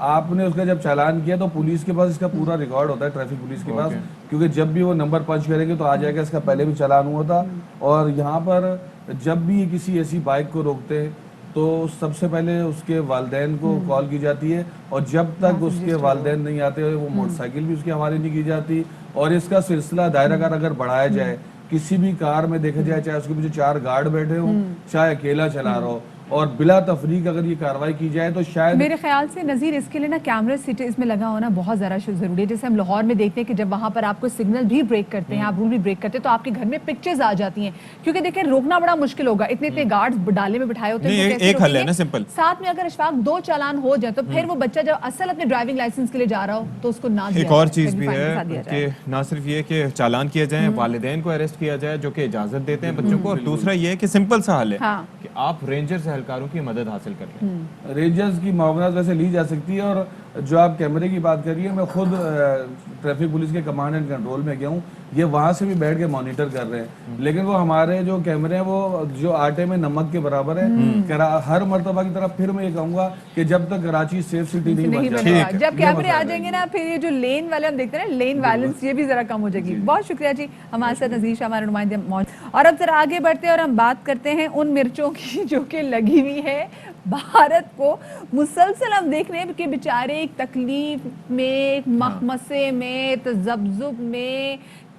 آپ نے اس کا جب چالان کیا تو پولیس کے پاس اس کا پورا ریکارڈ ہوتا ہے, ٹریفک پولیس کے پاس, کیونکہ جب بھی وہ نمبر پنچ کریں گے تو آ جائے گا اس کا پہلے بھی چالان ہوا تھا. اور یہاں پر جب بھی کسی ایسی بائک کو روکتے ہیں تو سب سے پہلے اس کے والدین کو کال کی جاتی ہے, اور جب تک اس کے والدین نہیں آتے وہ موٹر سائیکل بھی اس کے حوالے نہیں کی جاتی. اور اس کا سلسلہ دائرہ کار اگر بڑھایا جائے, کسی بھی کار میں دیکھا جائے, چاہے اس کے پیچھے 4 گارڈ بیٹھے ہوں, چاہے اکیلا چلا رہا ہو, اور بلا تفریق اگر یہ کاروائی کی جائے تو شاید میرے خیال سے نظیر اس کے لیے نا کیمرے سیٹیز میں لگا ہونا بہت ذرا ضروری ہے. جیسے ہم لاہور میں دیکھتے ہیں کہ جب وہاں پر آپ کو سگنل بھی بریک کرتے ہیں, آپ رول بھی بریک کرتے ہیں, تو آپ کے گھر میں پکچرز آ جاتی ہیں, کیونکہ دیکھیں روکنا بڑا مشکل ہوگا, اتنے گارڈز ڈالے میں بٹھائے ہوتے ہیں. ایک حل ہے نا سمپل, ساتھ میں اگر اشفاق 2 چالان ہو جائے تو پھر وہ بچہ جب اصل اپنے ڈرائیونگ لائسنس کے لیے جا رہا ہو تو اس کو نہ دیا. ایک اور چیز بھی ہے کہ نہ صرف یہ کہ چالان کیا جائے, والدین کو اریسٹ کیا جائے جو کہ اجازت دیتے ہیں بچوں کو, اور دوسرا یہ کہ سمپل سا حل ہے کہ آپ رینجر سے اہلکاروں کی مدد حاصل کر لیں. رینجرز کی معاونت ویسے لی جا سکتی ہے. اور جو آپ کیمرے کی بات کر رہی ہیں, میں خود ٹریفک پولیس کے کمانڈ اینڈ کنٹرول میں گیا ہوں, یہ وہاں سے بھی بیٹھ کے مانیٹر کر رہے ہیں, لیکن وہ ہمارے جو کیمرے ہیں وہ جو آٹے میں نمک کے برابر ہے. ہر مرتبہ کی طرف پھر میں یہ کہوں گا کہ جب تک کراچی سیف سٹی نہیں بن جائے, جب کیمرے آ جائیں گے نا, پھر یہ جو لین والے ہم دیکھتے ہیں نا, لین وائلنس, یہ بھی ذرا کم ہو جائے گی. بہت شکریہ جی, ہمارے ساتھ نذیر شاہ ہمارے نمائندے موجود. اور اب ذرا آگے بڑھتے ہیں اور ہم بات کرتے ہیں ان مرچوں کی جو کہ لگی ہوئی ہے بھارت کو. مسلسل ہم دیکھ رہے ہیں کہ بیچارے ایک تکلیف میں, ایک مخمسے میں, تذبذب میں,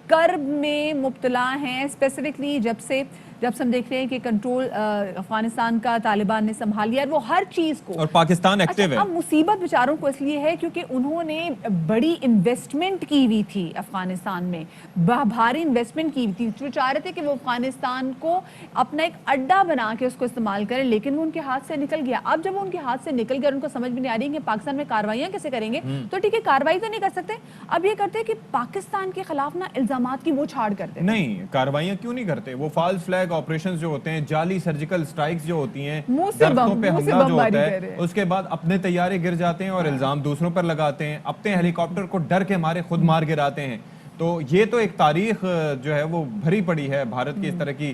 کرب میں مبتلا ہیں. اسپیسیفکلی جب سے ہم دیکھ رہے ہیں کہ کنٹرول افغانستان کا طالبان نے سنبھال لیا, وہ ہر چیز کو, اور پاکستان ایکٹیو ہے. اب مصیبت بیچاروں کو اس لیے ہے کیونکہ انہوں نے بڑی انویسٹمنٹ کی ہوئی تھی افغانستان میں, بھاری انویسٹمنٹ کی ہوئی تھی. وہ چاہ رہے تھے کہ وہ افغانستان کو اپنا ایک اڈا بنا کے اس کو استعمال کریں, لیکن وہ ان کے ہاتھ سے نکل گیا. اب جب وہ ان کے ہاتھ سے نکل گیا, ان کو سمجھ میں نہیں آ رہی کہ پاکستان میں کاروائیاں کیسے کریں گے, تو ٹھیک ہے کاروائی تو نہیں کر سکتے, اب یہ کرتے کہ پاکستان کے خلاف نا الزامات کی وہ چھاڑ کرتے. نہیں, کاروائیاں کیوں نہیں کرتے, وہ فالس فلیگ آپریشنز جو ہوتے ہیں, جعلی سرجیکل سٹرائکس جو ہوتی ہیں, درختوں پہ حملہ جو ہوتا ہے, اس کے بعد اپنے طیارے گر جاتے ہیں اور الزام دوسروں پر لگاتے ہیں, اپنے ہیلی کاپٹر کو ڈر کے مارے خود مار گراتے ہیں. تو یہ تو ایک تاریخ جو ہے وہ بھری پڑی ہے بھارت کی اس طرح کی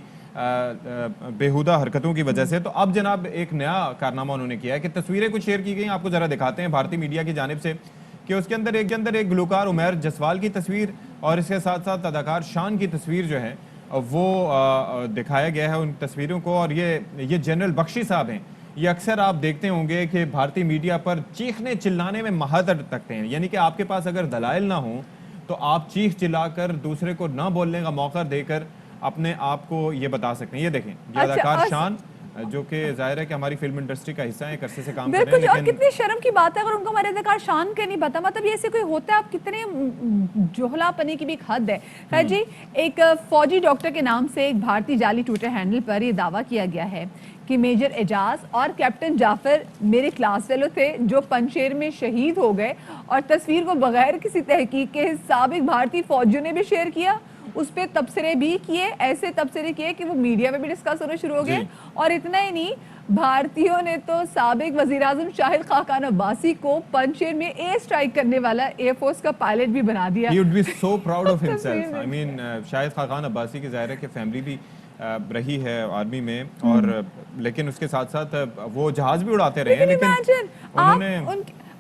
بیہودہ حرکتوں کی وجہ سے. تو اب جناب ایک نیا کارنامہ انہوں نے کیا ہے کہ تصویریں کچھ شیئر کی گئی, آپ کو ذرا دکھاتے ہیں بھارتی میڈیا کی جانب سے, کہ اس کے اندر ایک گلوکار عمیر جسوال کی تصویر اور اس کے ساتھ ساتھ اداکار شان کی تصویر جو ہے وہ دکھایا گیا ہے ان تصویروں کو. اور یہ جنرل بخشی صاحب ہیں, یہ اکثر آپ دیکھتے ہوں گے کہ بھارتی میڈیا پر چیخنے چلانے میں مہارت رکھتے ہیں, یعنی کہ آپ کے پاس اگر دلائل نہ ہوں تو آپ چیخ چلا کر دوسرے کو نہ بولنے کا موقع دے کر اپنے آپ کو یہ بتا سکتے ہیں. یہ دیکھیں, یہ اداکار شان جو کہ ظاہر ہے کہ ہماری فلم انڈسٹری کا حصہ ہے, ایک عرصے سے کام کر رہے ہیں, لیکن کتنی شرم کی بات ہے اگر ان کو ہمارے اداکار شان کے نہیں پتا, مطلب یہ ایسے کوئی ہوتا ہے, آپ کتنے جوہلا پنے کی بھی ایک حد ہے. خیر جی, ایک فوجی ڈاکٹر کے نام سے ایک بھارتی جعلی ٹویٹر ہینڈل پر یہ دعویٰ کیا گیا ہے کہ میجر اعجاز اور کیپٹن جعفر میرے کلاس فیلو تھے جو پنشیر میں شہید ہو گئے, اور تصویر کو بغیر کسی تحقیق کے سابق بھارتی فوجیوں نے بھی شیئر کیا, اس پہ تبصرے بھی کیے, ایسے تبصرے کیے کہ وہ میڈیا میں بھی ڈسکس ہونے شروع ہو گئے. اور اتنا ہی نہیں, بھارتیوں نے تو سابق وزیراعظم شاہد خاقان عباسی کو پنشیر میں ایئر اسٹرائک کرنے والا ایئر فورس کا پائلٹ بھی بنا دیا. He would be so proud of himself. I mean, Shahid Khaqan Abbasi کی ظاہر ہے کہ فیملی بھی رہی ہے آرمی میں, اور لیکن اس کے ساتھ ساتھ وہ جہاز بھی اڑاتے رہے ہیں, لیکن انہوں نے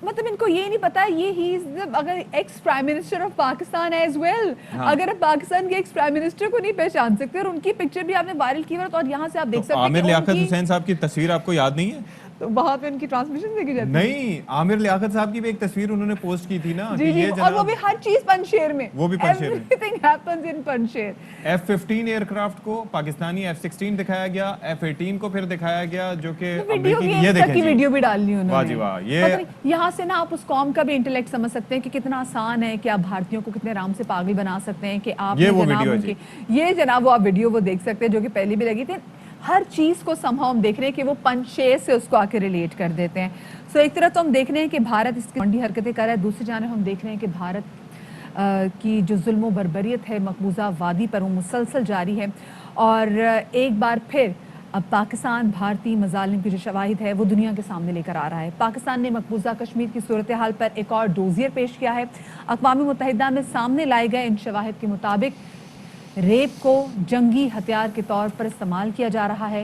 مطلب ان کو یہ نہیں پتا یہ اگر ex prime minister of Pakistan as well, اگر آپ پاکستان کے ایکس پرائم منسٹر کو نہیں پہچان سکتے, اور ان کی پکچر بھی آپ نے وائرل کی ہوئی, اور یہاں سے آپ دیکھ سکتے ہیں عامر لیاقت حسین صاحب کی تصویر آپ کو یاد نہیں ہے, تو وہاں پہ ان کی ٹرانسمیشن دیکھی جاتی ہے. نہیں, عامر لیاقت صاحب کی بھی ایک تصویر انہوں نے پوسٹ کی تھی نا, جی, اور وہ بھی ہر چیز پنشیر میں, وہ بھی پنشیر میں, everything happens in Panjshir. F-15 aircraft کو پاکستانی F-16 دکھایا گیا, F-18 کو پھر دکھایا گیا, جو کہ یہ دیکھیں ویڈیو بھی ڈالنی انہوں نے. واہ جی واہ, یہ یہاں سے نا آپ اس قوم کا بھی انٹلیکٹ سمجھ سکتے ہیں کہ کتنا آسان ہے کہ آپ بھارتیوں کو کتنے آرام سے پاگل بنا سکتے ہیں, کہ آپ یہ جناب وہ آپ ویڈیو وہ دیکھ سکتے ہیں جو کہ پہلے بھی لگی تھی. ہر چیز کو somehow ہم دیکھ رہے ہیں کہ وہ پنشیر سے اس کو آ کے ریلیٹ کر دیتے ہیں. سو ایک طرح تو ہم دیکھ رہے ہیں کہ بھارت اس کی حرکتیں کر رہا ہے, دوسری جانب ہم دیکھ رہے ہیں کہ بھارت کی جو ظلم و بربریت ہے مقبوضہ وادی پر وہ مسلسل جاری ہے, اور ایک بار پھر اب پاکستان بھارتی مظالم کی جو شواہد ہے وہ دنیا کے سامنے لے کر آ رہا ہے. پاکستان نے مقبوضہ کشمیر کی صورتحال پر ایک اور ڈوزیر پیش کیا ہے. اقوام متحدہ میں سامنے لائے گئے ان شواہد کے مطابق ریپ کو جنگی ہتھیار کے طور پر استعمال کیا جا رہا ہے.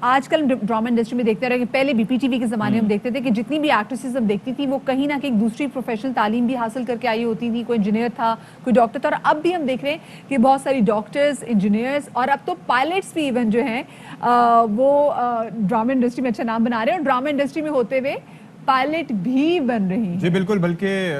آج کل ڈرامہ انڈسٹری میں دیکھتے رہے کہ پہلے بی پی ٹی وی کے زمانے میں ہم دیکھتے تھے کہ جتنی بھی ایکٹریسز ہم دیکھتی تھی وہ کہیں نہ کہیں دوسری پروفیشنل تعلیم بھی حاصل کر کے آئی ہوتی تھی. کوئی انجینئر تھا, کوئی ڈاکٹر تھا, اور اب بھی ہم دیکھ رہے ہیں کہ بہت ساری ڈاکٹرز, انجینئرس اور اب تو پائلٹس بھی ایون جو ہیں وہ ڈرامہ انڈسٹری میں اچھا نام بنا رہے ہیں, اور ڈرامہ انڈسٹری میں ہوتے ہوئے پائلٹ بھی بن رہی ہیں. جی بالکل, بلکہ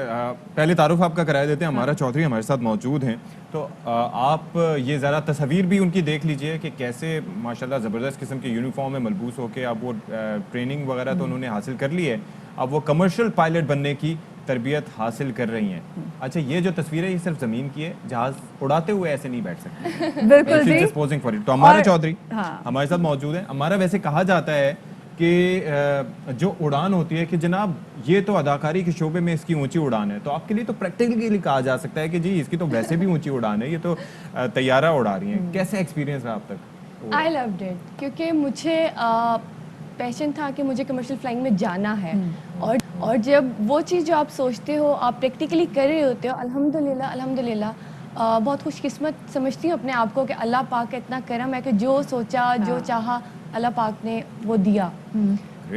پہلے تعارف آپ کا کرا دیتے ہیں. ہمارا چودھری ہمارے ساتھ موجود ہیں, تو آپ یہ ذرا تصویر بھی ان کی دیکھ لیجئے کہ کیسے ماشاءاللہ زبردست قسم کے یونیفارم میں ملبوس ہو کے اب وہ ٹریننگ وغیرہ تو انہوں نے حاصل کر لی ہے, اب وہ کمرشل پائلٹ بننے کی تربیت حاصل کر رہی ہیں. اچھا, یہ جو تصویر ہے یہ صرف زمین کی ہے, جہاز اڑاتے ہوئے ایسے نہیں بیٹھ سکتے. بالکل جی. تو ہمارے چودھری ہمارے ساتھ موجود ہیں. ہمارا ویسے کہا جاتا ہے کہ جو اڑان ہوتی ہے کہ جناب یہ تو اداکاری کے شعبے میں اس کی اونچی اڑان ہے, تو آپ کے لیے تو پریکٹیکلی کہا جا سکتا ہے کہ جی اس کی تو ویسے بھی اونچی اڑان ہے, یہ تو طیارہ اڑا رہی ہیں. کیسے ایکسپیرینس رہا اب تک؟ آئی لوڈ اٹ, کیونکہ مجھے پیشن تھا کہ مجھے کمرشل فلائنگ میں جانا ہے, اور جب وہ چیز جو آپ سوچتے ہو آپ پریکٹیکلی کر رہے ہوتے ہو, الحمدللہ بہت خوش قسمت سمجھتی ہوں اپنے آپ کو کہ اللہ پاک کا اتنا کرم ہے کہ جو سوچا جو چاہا اللہ پاک نے وہ دیا.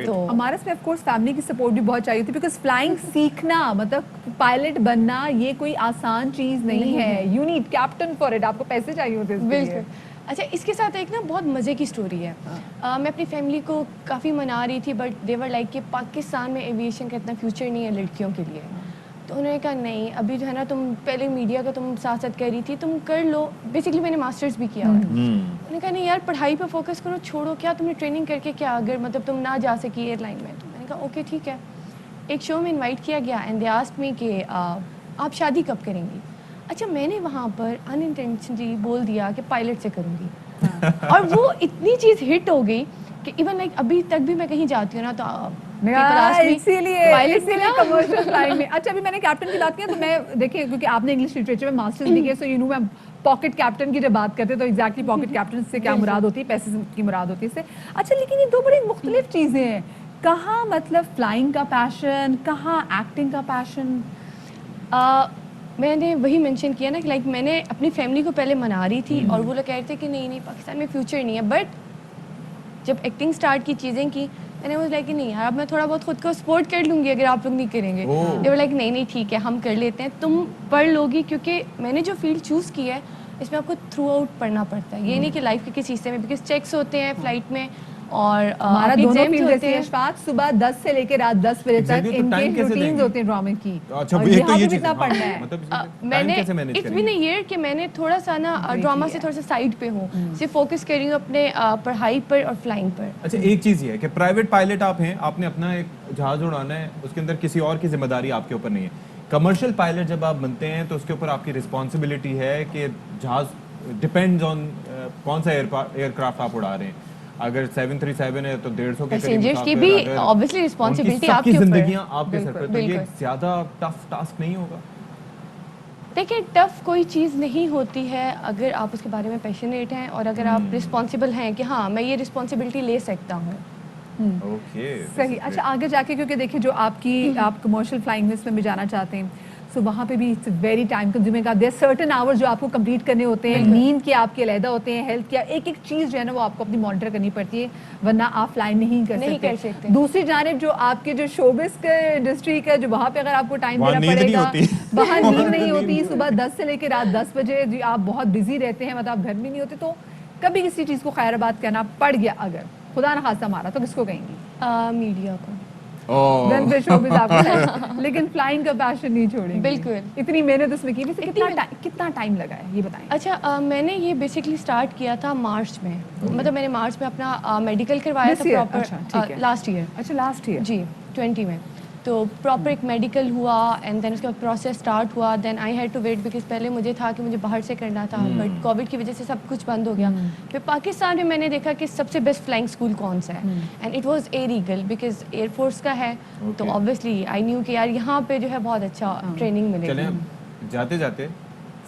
تو ہمارے اس میں آف کورس فیملی کی سپورٹ بھی بہت چاہیے تھی, بیکاز فلائنگ سیکھنا مطلب پائلٹ بننا یہ کوئی آسان چیز نہیں ہے. You need captain for it, آپ کو پیسے چاہیے ہوتے ہیں. بالکل. اچھا, اس کے ساتھ ایک نا بہت مزے کی سٹوری ہے. میں اپنی فیملی کو کافی منا رہی تھی, بٹ دے ور لائک کہ پاکستان میں ایویشن کا اتنا فیوچر نہیں ہے لڑکیوں کے لیے. تو انہوں نے کہا نہیں, ابھی جو ہے نا تم پہلے میڈیا کا تم ساتھ کر رہی تھی, تم کر لو. بیسکلی میں نے ماسٹرز بھی کیا ہے. انہوں نے کہا نہیں یار پڑھائی پہ فوکس کرو, چھوڑو کیا تم نے ٹریننگ کر کے کیا, اگر مطلب تم نہ جا سکی ایئر لائن میں. تو میں نے کہا اوکے ٹھیک ہے. ایک شو میں انوائٹ کیا گیا اینڈ دے آسکڈ می کہ آپ شادی کب کریں گی. اچھا, میں نے وہاں پر ان انٹینشنلی بول دیا کہ پائلٹ سے کروں گی, اور وہ اتنی چیز ہٹ ہو گئی کہ ایون لائک ابھی تک بھی میں کہیں جاتی ہوں نا تو اسی لیے کمرشل فلائنگ میں. اچھا, ابھی میں نے کیپٹن کی بات کی تو میں دیکھیں کیونکہ آپ نے انگلش لٹریچر میں ماسٹرز بھی کیا, سو یو نو میں پاکٹ کیپٹن کی جب بات کرتے تو ایگزیکٹلی پاکٹ کیپٹن سے کیا مراد ہوتی ہے, پیسے کی مراد ہوتی ہے اس سے. اچھا, لیکن یہ دو بڑی مختلف چیزیں ہیں. کہاں مطلب فلائنگ کا پیشن, کہاں ایکٹنگ کا پیشن؟ میں نے وہی مینشن کیا نا کہ لائک میں نے اپنی فیملی کو پہلے منا رہی تھی, اور وہ لوگ کہہ رہے تھے کہ نہیں پاکستان میں فیوچر نہیں ہے. بٹ جب ایکٹنگ سٹارٹ کی چیزیں کی, میں نے وہ لائک کہ نہیں یار اب میں تھوڑا بہت خود کو سپورٹ کر لوں گی اگر آپ لوگ نہیں کریں گے. وہ لائک نہیں ٹھیک ہے ہم کر لیتے ہیں, تم پڑھ لو گی, کیونکہ میں نے جو فیلڈ چوز کی ہے اس میں آپ کو تھرو آؤٹ پڑھنا پڑتا ہے. یہ نہیں کہ لائف کے کسی حصے میں, بیکاز چیکس ہوتے ہیں فلائٹ میں, اور ہمارا دونوں فیلڈ جیسے ہیں اشفاق, صبح 10 سے لے کے رات 10 بجے تک ان کے روٹینز ہوتے ہیں ڈرامے کی. اور یہاں پہ کتنا پڑھنا ہے. میں نے اٹس بین اے ایئر کہ میں نے تھوڑا سا نا ڈرامہ سے تھوڑا سا سائڈ پہ ہوں, صرف فوکس کر رہی ہوں اپنے پڑھائی پر اور فلائنگ پر. اچھا, ایک چیز یہ ہے کہ پرائیویٹ پائلٹ آپ ہیں, آپ نے اپنا ایک جہاز اڑانا ہے, اس کے اندر کسی اور کی ذمہ داری آپ کے اوپر نہیں ہے. کمرشل پائلٹ جب آپ بنتے ہیں تو اس کے اوپر آپ کی رسپانسبلٹی ہے کہ جہاز ڈپینڈز آن کون سا ایئر کرافٹ آپ اڑا رہے ہیں. اگر 737 ہے تو 150 کے پیسنجرز کی بھی obviously responsibility آپ کے اوپر ہے. زندگیاں آپ کے سر پر, تو یہ زیادہ ٹف ٹاسک نہیں ہوگا؟ دیکھیں, ٹف کوئی چیز نہیں ہوتی ہے اگر آپ اس کے بارے میں پیشنیٹ ہیں, اور اگر آپ رسپانسبل ہیں کہ ہاں میں یہ رسپانسبلٹی لے سکتا ہوں. صحیح. اچھا, آگے جا کے کیونکہ دیکھیں جو آپ کمرشل فلائنگ میں بھی جانا چاہتے ہیں, سو وہاں پہ بھی it's very time consuming. There certain hours جو آپ کو کمپلیٹ کرنے ہوتے ہیں, نیند کے آپ کے علیحدہ ہوتے ہیں, ہیلتھ کے ایک چیز جو ہے نا وہ آپ کو اپنی مانیٹر کرنی پڑتی ہے, ورنہ آپ فلائنگ نہیں کر سکتے. دوسری جانب جو آپ کے جو شوبز کے انڈسٹری کا جو وہاں پہ اگر آپ کو ٹائم دینا پڑے گا, وہاں نیند نہیں ہوتی, صبح 10 سے لے کے رات 10 بجے آپ بہت بزی رہتے ہیں, مطلب آپ گھر میں نہیں ہوتے, تو کبھی کسی چیز کو خیر آباد کہنا پڑ گیا اگر خدا نہ خواستہ ہمارا, تو کس کو کہیں گی؟ میڈیا کو. لیکن فلائنگ کا پیشن نہیں چھوڑیں. بالکل. اتنی محنت اس میں کی, کتنا ٹائم لگا ہے یہ بتائیں. اچھا, میں نے یہ بیسکلی اسٹارٹ کیا تھا مارچ میں, مطلب میں نے مارچ میں اپنا میڈیکل کروایا تھا پراپر لاسٹ ایئر. اچھا, لاسٹ ایئر جی 20 میں. تو پراپر ایک میڈیکل ہوا, اینڈ دین اس کا پروسیس اسٹارٹ ہوا. Then I had to wait, because پہلے مجھے تھا کہ مجھے باہر سے کرنا تھا, بٹ کووڈ کی وجہ سے سب کچھ بند ہو گیا. پھر پاکستان میں نے دیکھا کہ سب سے بیسٹ فلائنگ اسکول کون سا ہے, and it was Air Eagle, because air force کا ہے. تو آبویسلی آئی نیو کہ یار یہاں پہ جو ہے بہت اچھا ٹریننگ ملے گی. چلیں جاتے جاتے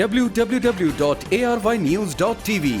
www.arynews.tv।